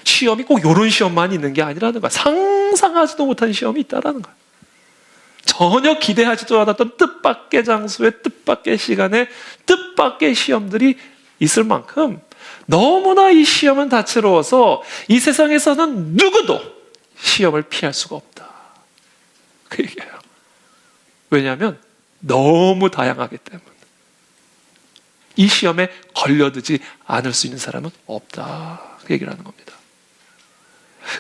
시험이 꼭 이런 시험만 있는 게 아니라는 거예요. 상상하지도 못한 시험이 있다는 거예요. 전혀 기대하지도 않았던 뜻밖의 장소에, 뜻밖의 시간에, 뜻밖의 시험들이 있을 만큼 너무나 이 시험은 다채로워서 이 세상에서는 누구도 시험을 피할 수가 없다. 그 얘기예요. 왜냐하면 너무 다양하기 때문에. 이 시험에 걸려들지 않을 수 있는 사람은 없다. 그 얘기를 하는 겁니다.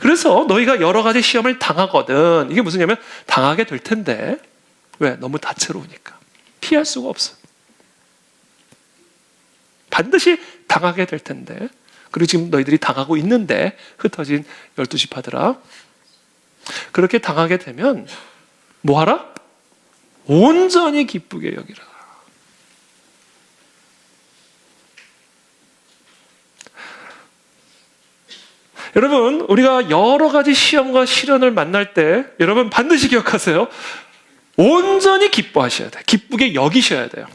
그래서 너희가 여러 가지 시험을 당하거든, 이게 무슨 얘기냐면 당하게 될 텐데, 왜? 너무 다채로우니까 피할 수가 없어. 반드시 당하게 될 텐데, 그리고 지금 너희들이 당하고 있는데, 흩어진 12지파들아, 그렇게 당하게 되면 뭐하라? 온전히 기쁘게 여기라. 여러분, 우리가 여러 가지 시험과 시련을 만날 때 여러분 반드시 기억하세요. 온전히 기뻐하셔야 돼요. 기쁘게 여기셔야 돼요.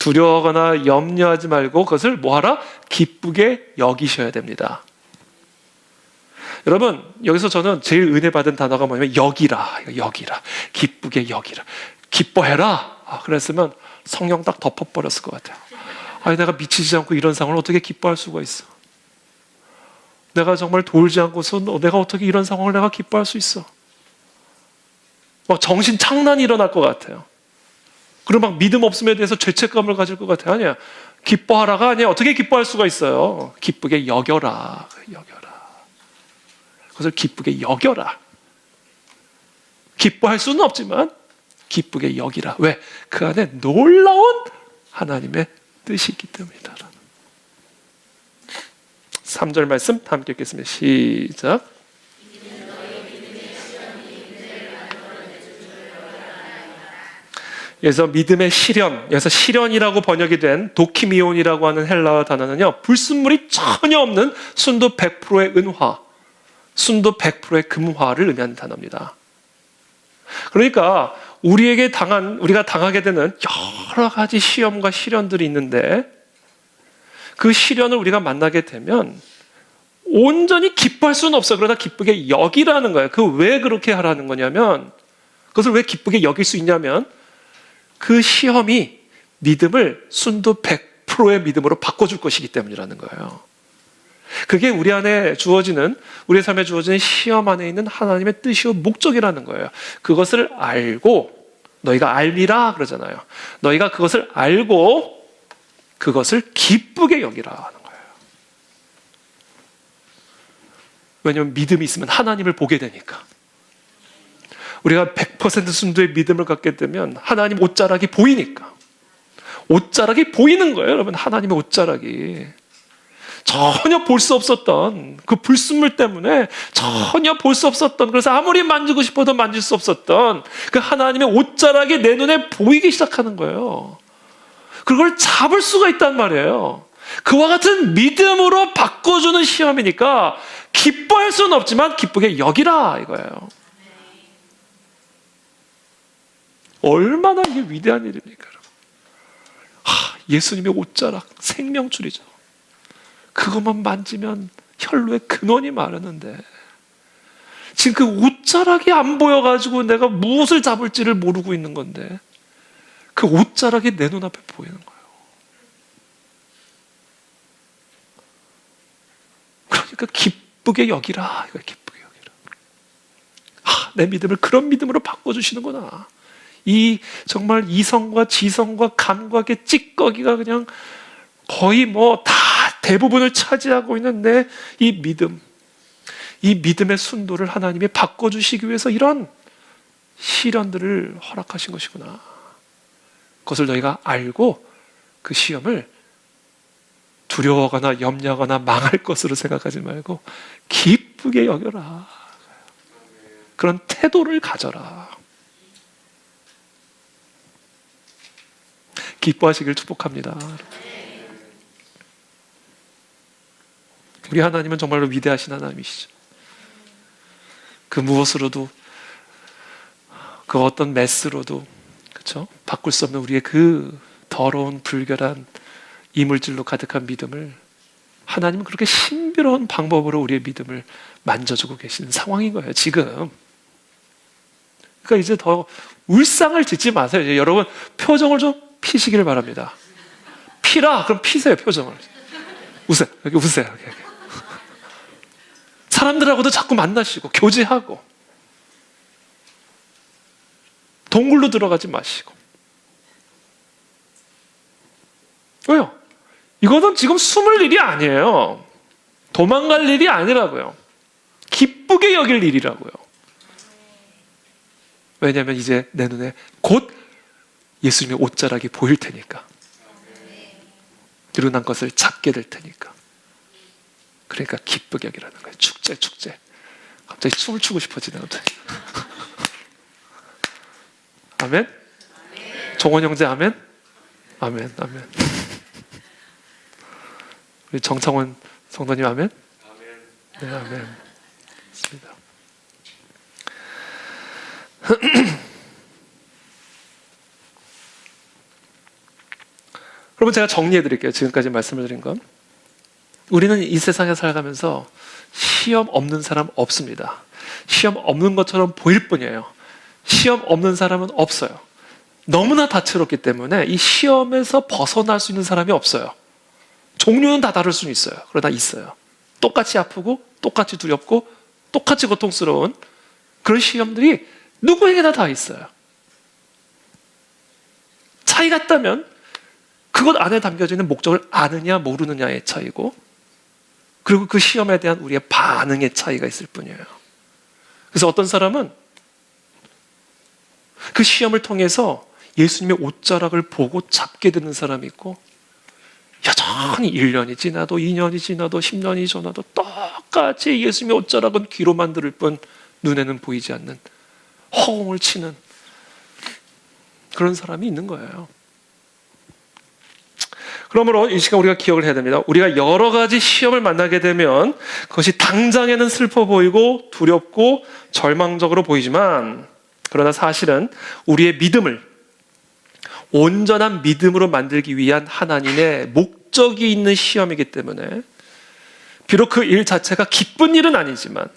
두려워하거나 염려하지 말고 그것을 뭐하라? 기쁘게 여기셔야 됩니다. 여러분, 여기서 저는 제일 은혜 받은 단어가 뭐냐면 여기라. 여기라. 기쁘게 여기라. 기뻐해라. 그랬으면 성령 딱 덮어버렸을 것 같아요. 아니, 내가 미치지 않고 이런 상황을 어떻게 기뻐할 수가 있어? 내가 정말 돌지 않고서 내가 어떻게 이런 상황을 내가 기뻐할 수 있어? 막 정신 창란이 일어날 것 같아요. 그리고 막 믿음 없음에 대해서 죄책감을 가질 것 같아요. 아니야. 기뻐하라가 아니야. 어떻게 기뻐할 수가 있어요? 기쁘게 여겨라. 여겨라. 그것을 기쁘게 여겨라. 기뻐할 수는 없지만 기쁘게 여기라. 왜? 그 안에 놀라운 하나님의 뜻이 있기 때문이다. 3절 말씀 함께 읽겠습니다. 시작. 그래서 믿음의 시련, 여기서 시련이라고 번역이 된 도키미온이라고 하는 헬라어 단어는요, 불순물이 전혀 없는 순도 100%의 은화, 순도 100%의 금화를 의미하는 단어입니다. 그러니까 우리가 당하게 되는 여러 가지 시험과 시련들이 있는데 그 시련을 우리가 만나게 되면 온전히 기뻐할 수는 없어요. 그러나 기쁘게 여기라는 거예요. 그 왜 그렇게 하라는 거냐면, 그것을 왜 기쁘게 여길 수 있냐면 그 시험이 믿음을 순도 100%의 믿음으로 바꿔줄 것이기 때문이라는 거예요. 그게 우리 안에 주어지는, 우리의 삶에 주어지는 시험 안에 있는 하나님의 뜻이요 목적이라는 거예요. 그것을 알고, 너희가 알미라 그러잖아요. 너희가 그것을 알고 그것을 기쁘게 여기라 하는 거예요. 왜냐하면 믿음이 있으면 하나님을 보게 되니까. 우리가 100% 순도의 믿음을 갖게 되면 하나님 옷자락이 보이니까. 옷자락이 보이는 거예요, 여러분. 하나님의 옷자락이. 전혀 볼 수 없었던 그 불순물 때문에 전혀 볼 수 없었던, 그래서 아무리 만지고 싶어도 만질 수 없었던 그 하나님의 옷자락이 내 눈에 보이기 시작하는 거예요. 그걸 잡을 수가 있단 말이에요. 그와 같은 믿음으로 바꿔주는 시험이니까 기뻐할 수는 없지만 기쁘게 여기라 이거예요. 얼마나 이게 위대한 일입니까, 여러분? 예수님의 옷자락, 생명줄이죠. 그것만 만지면 혈루의 근원이 마르는데 지금 그 옷자락이 안 보여가지고 내가 무엇을 잡을지를 모르고 있는 건데 그 옷자락이 내 눈앞에 보이는 거예요. 그러니까 기쁘게 여기라. 이거 기쁘게 여기라. 내 믿음을 그런 믿음으로 바꿔주시는구나. 이 정말 이성과 지성과 감각의 찌꺼기가 그냥 거의 뭐 다 대부분을 차지하고 있는 내 이 믿음, 이 믿음의 순도를 하나님이 바꿔주시기 위해서 이런 시련들을 허락하신 것이구나. 그것을 너희가 알고 그 시험을 두려워하거나 염려하거나 망할 것으로 생각하지 말고 기쁘게 여겨라. 그런 태도를 가져라. 기뻐하시길 축복합니다. 우리 하나님은 정말로 위대하신 하나님이시죠. 그 무엇으로도, 그 어떤 메스로도, 그렇죠? 바꿀 수 없는 우리의 그 더러운 불결한 이물질로 가득한 믿음을 하나님은 그렇게 신비로운 방법으로 우리의 믿음을 만져주고 계시는 상황인 거예요, 지금. 그러니까 이제 더 울상을 짓지 마세요. 이제 여러분 표정을 좀 피시길 바랍니다. 피라? 그럼 피세요, 표정을. 웃으세요. 여기 웃으세요. 여기. 사람들하고도 자꾸 만나시고 교제하고 동굴로 들어가지 마시고. 왜요? 이거는 지금 숨을 일이 아니에요. 도망갈 일이 아니라고요. 기쁘게 여길 일이라고요. 왜냐하면 이제 내 눈에 곧 예수님의 옷자락이 보일 테니까. 그리고 난 것을 잡게 될 테니까. 그러니까 기쁘게 여기라는 거예요. 축제. 갑자기 춤을 추고 싶어지네요. 아멘? 종원 형제 아멘? 아멘. 우리 정창원 성도님 아멘? 네, 아멘. 맞습니다. 그러면 제가 정리해 드릴게요. 지금까지 말씀을 드린 건. 우리는 이 세상에 살아가면서 시험 없는 사람 없습니다. 시험 없는 것처럼 보일 뿐이에요. 시험 없는 사람은 없어요. 너무나 다채롭기 때문에 이 시험에서 벗어날 수 있는 사람이 없어요. 종류는 다 다를 수는 있어요. 그러나 있어요. 똑같이 아프고 똑같이 두렵고 똑같이 고통스러운 그런 시험들이 누구에게나 다 있어요. 차이가 있다면 그것 안에 담겨져 있는 목적을 아느냐 모르느냐의 차이고, 그리고 그 시험에 대한 우리의 반응의 차이가 있을 뿐이에요. 그래서 어떤 사람은 그 시험을 통해서 예수님의 옷자락을 보고 잡게 되는 사람이 있고, 여전히 1년이 지나도 2년이 지나도 10년이 지나도 똑같이 예수님의 옷자락은 귀로만 들을 뿐 눈에는 보이지 않는 허공을 치는 그런 사람이 있는 거예요. 그러므로 이 시간 우리가 기억을 해야 됩니다. 우리가 여러 가지 시험을 만나게 되면 그것이 당장에는 슬퍼 보이고 두렵고 절망적으로 보이지만, 그러나 사실은 우리의 믿음을 온전한 믿음으로 만들기 위한 하나님의 목적이 있는 시험이기 때문에, 비록 그 일 자체가 기쁜 일은 아니지만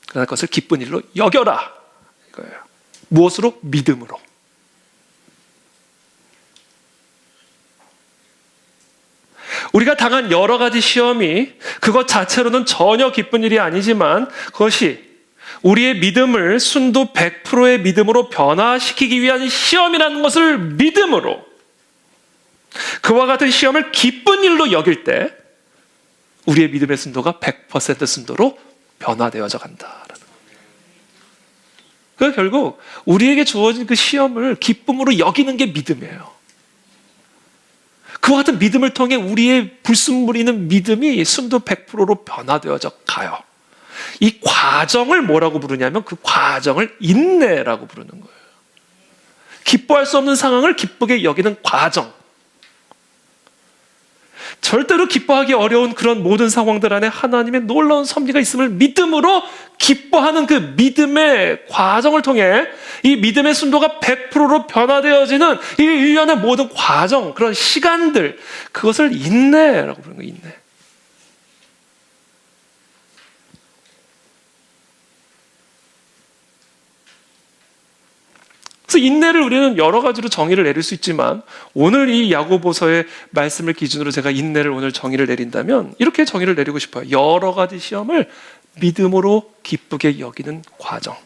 그러나 그것을 기쁜 일로 여겨라 이거예요. 무엇으로? 믿음으로. 우리가 당한 여러 가지 시험이 그것 자체로는 전혀 기쁜 일이 아니지만, 그것이 우리의 믿음을 순도 100%의 믿음으로 변화시키기 위한 시험이라는 것을 믿음으로, 그와 같은 시험을 기쁜 일로 여길 때 우리의 믿음의 순도가 100% 순도로 변화되어져 간다라는 거예요. 그러니까 결국 우리에게 주어진 그 시험을 기쁨으로 여기는 게 믿음이에요. 그와 같은 믿음을 통해 우리의 불순물이는 믿음이 순도 100%로 변화되어져 가요. 이 과정을 뭐라고 부르냐면 그 과정을 인내라고 부르는 거예요. 기뻐할 수 없는 상황을 기쁘게 여기는 과정. 절대로 기뻐하기 어려운 그런 모든 상황들 안에 하나님의 놀라운 섭리가 있음을 믿음으로 기뻐하는 그 믿음의 과정을 통해 이 믿음의 순도가 100%로 변화되어지는 이 일련의 모든 과정, 그런 시간들, 그것을 인내라고 부르는 거예요. 인내. 그래서 인내를 우리는 여러 가지로 정의를 내릴 수 있지만, 오늘 이 야고보서의 말씀을 기준으로 제가 인내를 오늘 정의를 내린다면 이렇게 정의를 내리고 싶어요. 여러 가지 시험을 믿음으로 기쁘게 여기는 과정.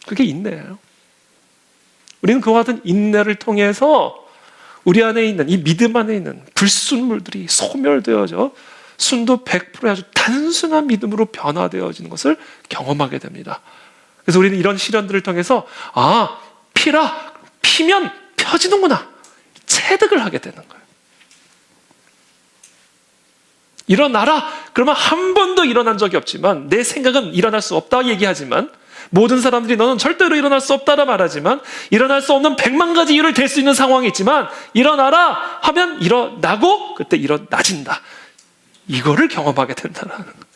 그게 인내예요. 우리는 그와 같은 인내를 통해서 우리 안에 있는 이 믿음 안에 있는 불순물들이 소멸되어져 순도 100%의 아주 단순한 믿음으로 변화되어지는 것을 경험하게 됩니다. 그래서 우리는 이런 시련들을 통해서 피면 펴지는구나, 체득을 하게 되는 거예요. 일어나라 그러면 한 번도 일어난 적이 없지만, 내 생각은 일어날 수 없다 얘기하지만, 모든 사람들이 너는 절대로 일어날 수 없다라 말하지만, 일어날 수 없는 100만 가지 이유를 댈 수 있는 상황이 있지만, 일어나라 하면 일어나고 그때 일어나진다. 이거를 경험하게 된다는 거예요.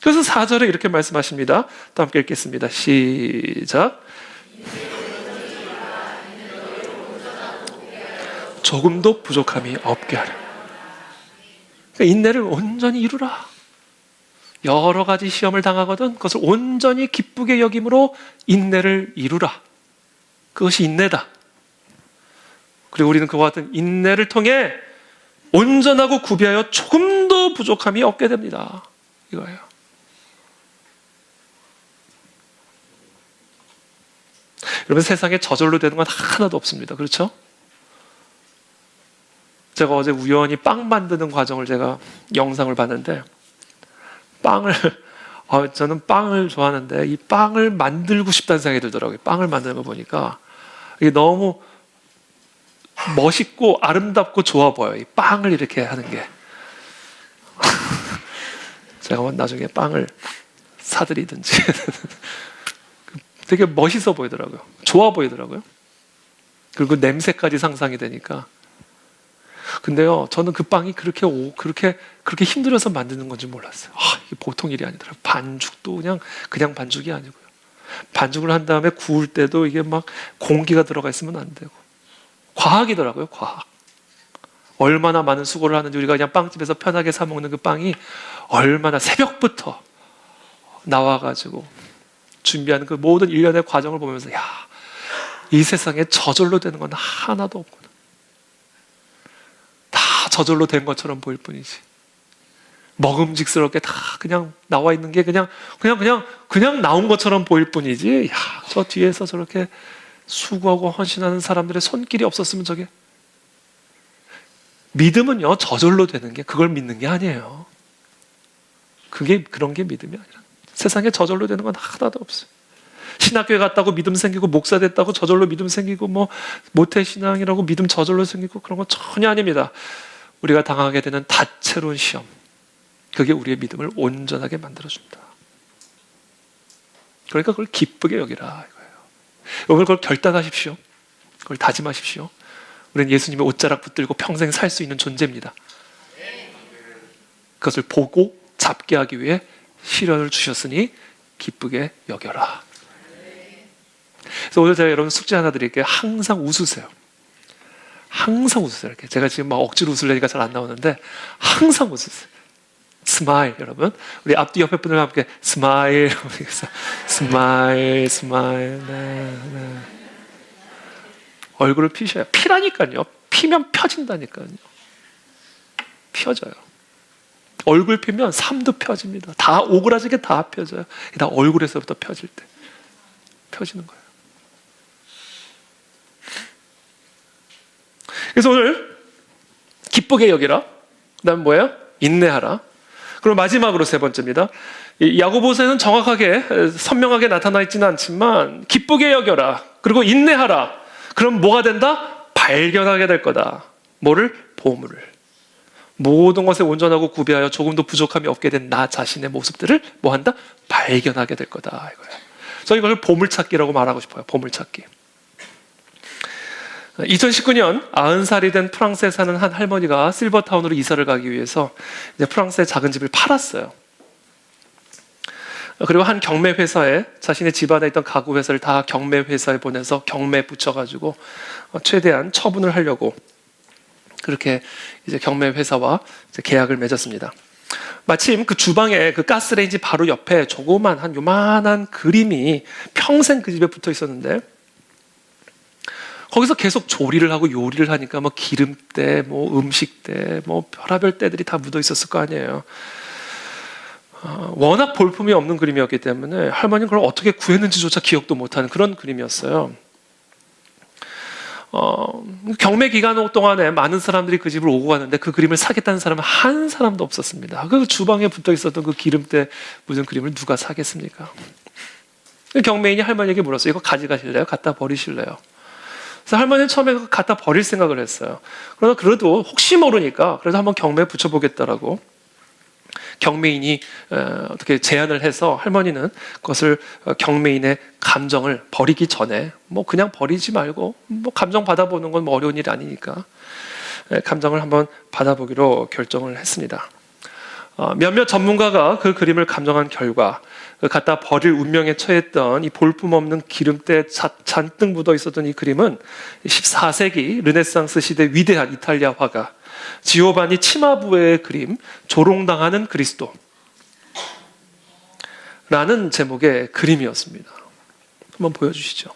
그래서 4절에 이렇게 말씀하십니다. 또 함께 읽겠습니다. 시작. 조금도 부족함이 없게 하려. 그러니까 인내를 온전히 이루라. 여러 가지 시험을 당하거든 그것을 온전히 기쁘게 여김으로 인내를 이루라. 그것이 인내다. 그리고 우리는 그와 같은 인내를 통해 온전하고 구비하여 조금도 부족함이 없게 됩니다. 이거예요. 여러분, 세상에 저절로 되는 건 하나도 없습니다. 그렇죠? 제가 어제 우연히 빵 만드는 과정을 제가 영상을 봤는데, 저는 빵을 좋아하는데 이 빵을 만들고 싶다는 생각이 들더라고요. 빵을 만드는 거 보니까 이게 너무 멋있고 아름답고 좋아 보여요. 이 빵을 이렇게 하는 게. 제가 나중에 빵을 사드리든지 되게 멋있어 보이더라고요. 좋아 보이더라고요. 그리고 냄새까지 상상이 되니까. 근데요, 저는 그 빵이 그렇게 힘들어서 만드는 건지 몰랐어요. 이게 보통 일이 아니더라고요. 반죽도 그냥 반죽이 아니고요. 반죽을 한 다음에 구울 때도 이게 막 공기가 들어가 있으면 안 되고. 과학이더라고요, 과학. 얼마나 많은 수고를 하는지, 우리가 그냥 빵집에서 편하게 사 먹는 그 빵이 얼마나 새벽부터 나와가지고 준비하는 그 모든 일련의 과정을 보면서, 야, 이 세상에 저절로 되는 건 하나도 없구나. 다 저절로 된 것처럼 보일 뿐이지. 먹음직스럽게 다 그냥 나와 있는 게 그냥 나온 것처럼 보일 뿐이지. 야, 저 뒤에서 저렇게 수고하고 헌신하는 사람들의 손길이 없었으면 저게. 믿음은요, 저절로 되는 게, 그걸 믿는 게 아니에요. 그런 게 믿음이 아니라. 세상에 저절로 되는 건 하나도 없어요. 신학교에 갔다고 믿음 생기고, 목사 됐다고 저절로 믿음 생기고, 뭐 모태신앙이라고 믿음 저절로 생기고, 그런 건 전혀 아닙니다. 우리가 당하게 되는 다채로운 시험, 그게 우리의 믿음을 온전하게 만들어준다. 그러니까 그걸 기쁘게 여기라 이거예요. 여러분, 그걸 결단하십시오. 그걸 다짐하십시오. 우리는 예수님의 옷자락 붙들고 평생 살 수 있는 존재입니다. 그것을 보고 잡게 하기 위해 시련을 주셨으니 기쁘게 여겨라. 그래서 오늘 제가 여러분 숙제 하나 드릴게요. 항상 웃으세요. 항상 웃으세요. 이렇게 제가 지금 막 억지로 웃으려니까 잘 안 나오는데 항상 웃으세요. 스마일. 여러분, 우리 앞뒤 옆에 분들과 함께 스마일. 스마일, 스마일. 네, 네. 얼굴을 피셔요. 피라니까요. 피면 펴진다니까요. 펴져요. 얼굴 피면 삶도 펴집니다. 다 오그라지게 다 펴져요. 다 얼굴에서부터 펴질 때 펴지는 거예요. 그래서 오늘 기쁘게 여기라. 그다음에 뭐예요? 인내하라. 그리고 마지막으로 세 번째입니다. 야고보서에는 정확하게 선명하게 나타나 있지는 않지만 기쁘게 여겨라. 그리고 인내하라. 그럼 뭐가 된다? 발견하게 될 거다. 뭐를? 보물을. 모든 것에 온전하고 구비하여 조금도 부족함이 없게 된 나 자신의 모습들을 뭐 한다? 발견하게 될 거다 이거예요. 저는 이걸 보물찾기라고 말하고 싶어요. 보물찾기. 2019년 90살이 된 프랑스에 사는 한 할머니가 실버타운으로 이사를 가기 위해서 이제 프랑스의 작은 집을 팔았어요. 그리고 한 경매 회사에 자신의 집안에 있던 가구 회사를 다 경매 회사에 보내서 경매 붙여가지고 최대한 처분을 하려고 그렇게 이제 경매 회사와 이제 계약을 맺었습니다. 마침 그 주방에 그 가스레인지 바로 옆에 조그만 한 요만한 그림이 평생 그 집에 붙어 있었는데 거기서 계속 조리를 하고 요리를 하니까 뭐 기름때, 뭐 음식때, 뭐 별의별 때들이 다 묻어 있었을 거 아니에요. 워낙 볼품이 없는 그림이었기 때문에 할머니는 그걸 어떻게 구했는지조차 기억도 못하는 그런 그림이었어요. 경매 기간 동안에 많은 사람들이 그 집을 오고 가는데 그 그림을 사겠다는 사람은 한 사람도 없었습니다. 그 주방에 붙어 있었던 그 기름때 묻은 그림을 누가 사겠습니까? 경매인이 할머니에게 물었어요. 이거 가져가실래요? 갖다 버리실래요? 그래서 할머니는 처음에 갖다 버릴 생각을 했어요. 그러나 그래도 혹시 모르니까 그래도 한번 경매에 붙여보겠다라고 경매인이 어떻게 제안을 해서 할머니는 그것을 경매인의 감정을 버리기 전에 뭐 그냥 버리지 말고 뭐 감정 받아보는 건 뭐 어려운 일이 아니니까 감정을 한번 받아보기로 결정을 했습니다. 몇몇 전문가가 그 그림을 감정한 결과 갖다 버릴 운명에 처했던 이 볼품없는 기름때 잔뜩 묻어 있었던 이 그림은 14세기 르네상스 시대 위대한 이탈리아 화가 지오바니 치마부의 그림 조롱당하는 그리스도 라는 제목의 그림이었습니다. 한번 보여주시죠.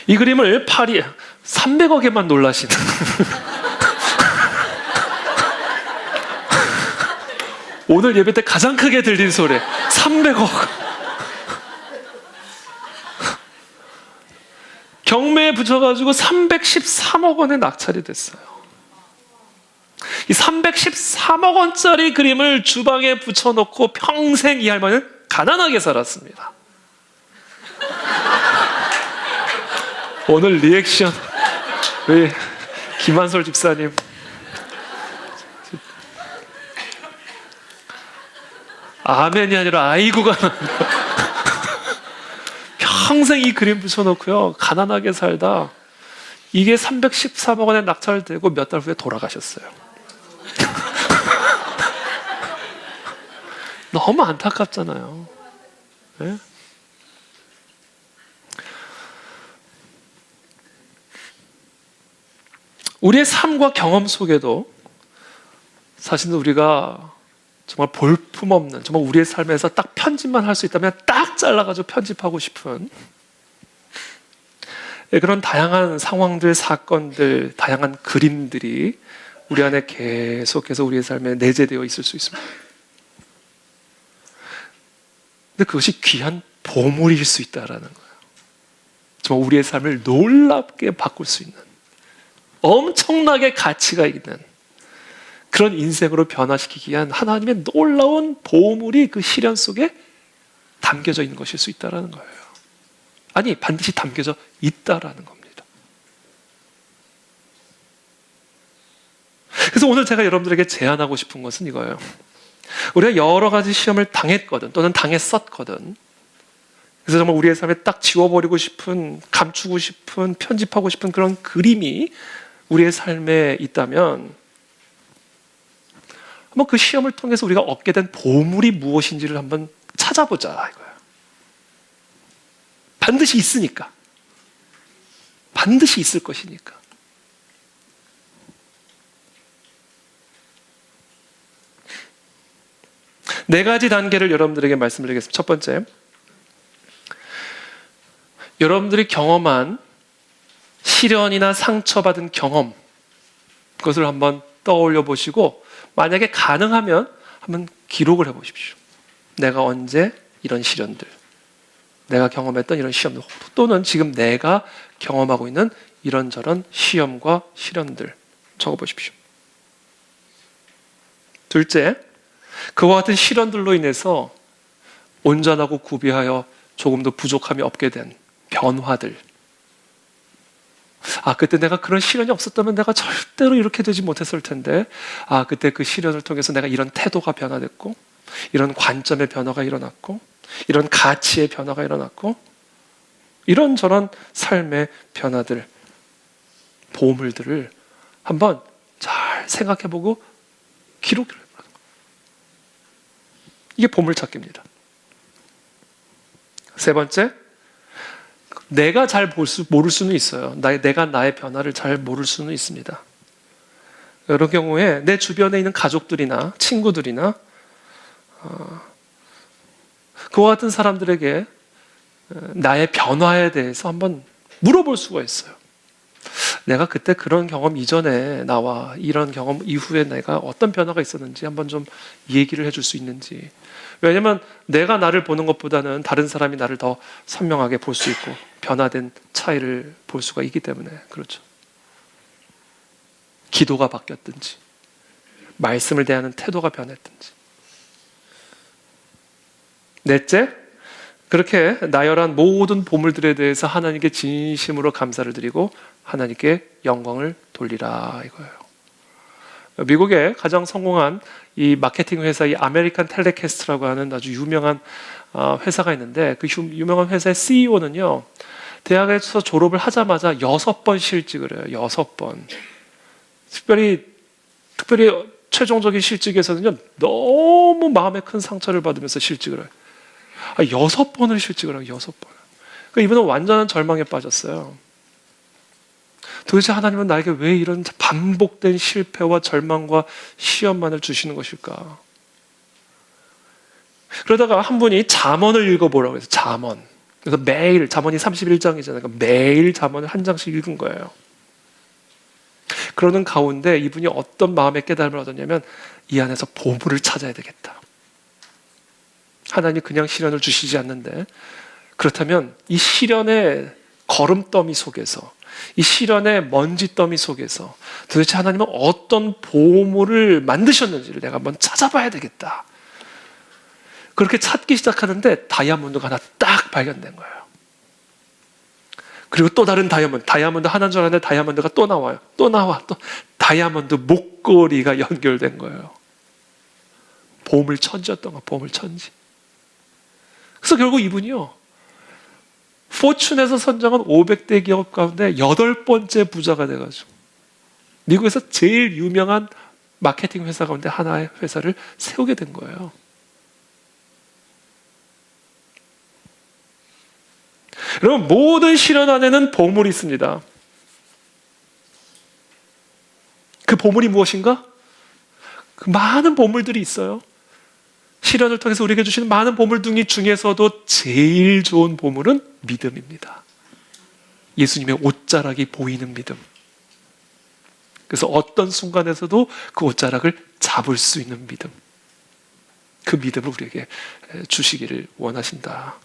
이 그림을 파리 300억에만 놀라시는 오늘 예배 때 가장 크게 들린 소리 300억. 경매에 붙여가지고 313억 원에 낙찰이 됐어요. 이 313억 원짜리 그림을 주방에 붙여놓고 평생 이 할머니는 가난하게 살았습니다. 오늘 리액션 우리 김한솔 집사님 아멘이 아니라 아이고가 평생 이 그림 붙여놓고요 가난하게 살다 이게 313억 원에 낙찰되고 몇 달 후에 돌아가셨어요. 너무 안타깝잖아요. 네? 우리의 삶과 경험 속에도 사실은 우리가 정말 볼품없는, 정말 우리의 삶에서 딱 편집만 할 수 있다면 딱 잘라가지고 편집하고 싶은 그런 다양한 상황들, 사건들, 다양한 그림들이 우리 안에 계속해서 우리의 삶에 내재되어 있을 수 있습니다. 근데 그것이 귀한 보물일 수 있다라는 거예요. 정말 우리의 삶을 놀랍게 바꿀 수 있는, 엄청나게 가치가 있는 그런 인생으로 변화시키기 위한 하나님의 놀라운 보물이 그 시련 속에 담겨져 있는 것일 수 있다는 거예요. 아니, 반드시 담겨져 있다라는 겁니다. 그래서 오늘 제가 여러분들에게 제안하고 싶은 것은 이거예요. 우리가 여러 가지 시험을 당했거든, 또는 당했었거든. 그래서 정말 우리의 삶에 딱 지워버리고 싶은, 감추고 싶은, 편집하고 싶은 그런 그림이 우리의 삶에 있다면 한번 그 시험을 통해서 우리가 얻게 된 보물이 무엇인지를 한번 찾아보자 이거예요. 반드시 있으니까. 반드시 있을 것이니까. 네 가지 단계를 여러분들에게 말씀드리겠습니다. 첫 번째, 여러분들이 경험한 시련이나 상처받은 경험, 그것을 한번 떠올려 보시고 만약에 가능하면 한번 기록을 해보십시오. 내가 언제 이런 시련들, 내가 경험했던 이런 시험들, 또는 지금 내가 경험하고 있는 이런저런 시험과 시련들 적어보십시오. 둘째, 그와 같은 시련들로 인해서 온전하고 구비하여 조금 더 부족함이 없게 된 변화들. 그때 내가 그런 시련이 없었다면 내가 절대로 이렇게 되지 못했을 텐데, 그때 그 시련을 통해서 내가 이런 태도가 변화됐고, 이런 관점의 변화가 일어났고, 이런 가치의 변화가 일어났고, 이런저런 삶의 변화들, 보물들을 한번 잘 생각해보고 기록을 해보는 거예요. 이게 보물찾기입니다. 세 번째, 내가 잘 모를 수는 있어요. 내가 나의 변화를 잘 모를 수는 있습니다. 이런 경우에 내 주변에 있는 가족들이나 친구들이나 그와 같은 사람들에게 나의 변화에 대해서 한번 물어볼 수가 있어요. 내가 그때 그런 경험 이전에 나와 이런 경험 이후에 내가 어떤 변화가 있었는지 한번 좀 얘기를 해줄 수 있는지. 왜냐하면 내가 나를 보는 것보다는 다른 사람이 나를 더 선명하게 볼 수 있고 변화된 차이를 볼 수가 있기 때문에 그렇죠. 기도가 바뀌었든지 말씀을 대하는 태도가 변했든지. 넷째, 그렇게 나열한 모든 보물들에 대해서 하나님께 진심으로 감사를 드리고 하나님께 영광을 돌리라 이거예요. 미국의 가장 성공한 이 마케팅 회사, 이 아메리칸 텔레캐스트라고 하는 아주 유명한 회사가 있는데, 그 유명한 회사의 CEO는요, 대학에서 졸업을 하자마자 6번 실직을 해요. 6번. 특별히 최종적인 실직에서는요, 너무 마음에 큰 상처를 받으면서 실직을 해요. 6번을 실직을 하고 6번. 그러니까 이분은 완전한 절망에 빠졌어요. 도대체 하나님은 나에게 왜 이런 반복된 실패와 절망과 시험만을 주시는 것일까? 그러다가 한 분이 잠언을 읽어보라고 해서 잠언. 그래서 매일, 잠언이 31장이잖아요. 그러니까 매일 잠언을 한 장씩 읽은 거예요. 그러는 가운데 이분이 어떤 마음의 깨달음을 얻었냐면 이 안에서 보물을 찾아야 되겠다. 하나님이 그냥 시련을 주시지 않는데, 그렇다면 이 시련의 거름더미 속에서, 이 시련의 먼지더미 속에서 도대체 하나님은 어떤 보물을 만드셨는지를 내가 한번 찾아봐야 되겠다. 그렇게 찾기 시작하는데 다이아몬드가 하나 딱 발견된 거예요. 그리고 또 다른 다이아몬드 하나인 줄 알았는데 다이아몬드가 또 나와요. 또 다이아몬드 목걸이가 연결된 거예요. 보물천지였던 거예요. 보물천지. 그래서 결국 이분이요, 포춘에서 선정한 500대 기업 가운데 8번째 부자가 돼가지고 미국에서 제일 유명한 마케팅 회사 가운데 하나의 회사를 세우게 된 거예요. 여러분, 모든 시련 안에는 보물이 있습니다. 그 보물이 무엇인가? 그 많은 보물들이 있어요. 시련을 통해서 우리에게 주시는 많은 보물둥이 중에서도 제일 좋은 보물은 믿음입니다. 예수님의 옷자락이 보이는 믿음. 그래서 어떤 순간에서도 그 옷자락을 잡을 수 있는 믿음. 그 믿음을 우리에게 주시기를 원하신다.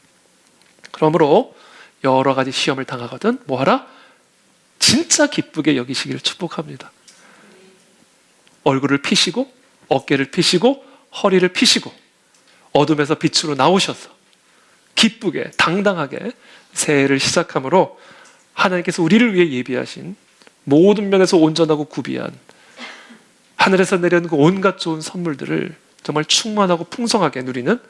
그러므로 여러 가지 시험을 당하거든 뭐하라? 진짜 기쁘게 여기시기를 축복합니다. 얼굴을 피시고 어깨를 피시고 허리를 피시고 어둠에서 빛으로 나오셔서 기쁘게 당당하게 새해를 시작함으로 하나님께서 우리를 위해 예비하신 모든 면에서 온전하고 구비한 하늘에서 내려오는 그 온갖 좋은 선물들을 정말 충만하고 풍성하게 누리는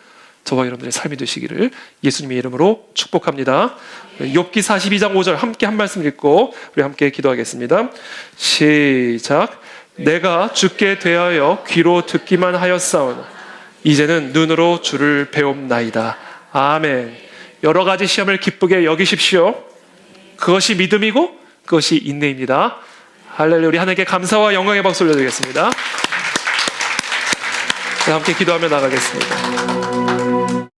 저와 여러분들의 삶이 되시기를 예수님의 이름으로 축복합니다. 욥기 42장 5절 함께 한 말씀 읽고 우리 함께 기도하겠습니다. 시작. 내가 주께 대하여 귀로 듣기만 하였사오나 이제는 눈으로 주를 배움나이다. 아멘. 여러 가지 시험을 기쁘게 여기십시오. 그것이 믿음이고 그것이 인내입니다. 할렐루야. 우리 하나님께 감사와 영광의 박수 올려드리겠습니다. 함께 기도하며 나가겠습니다.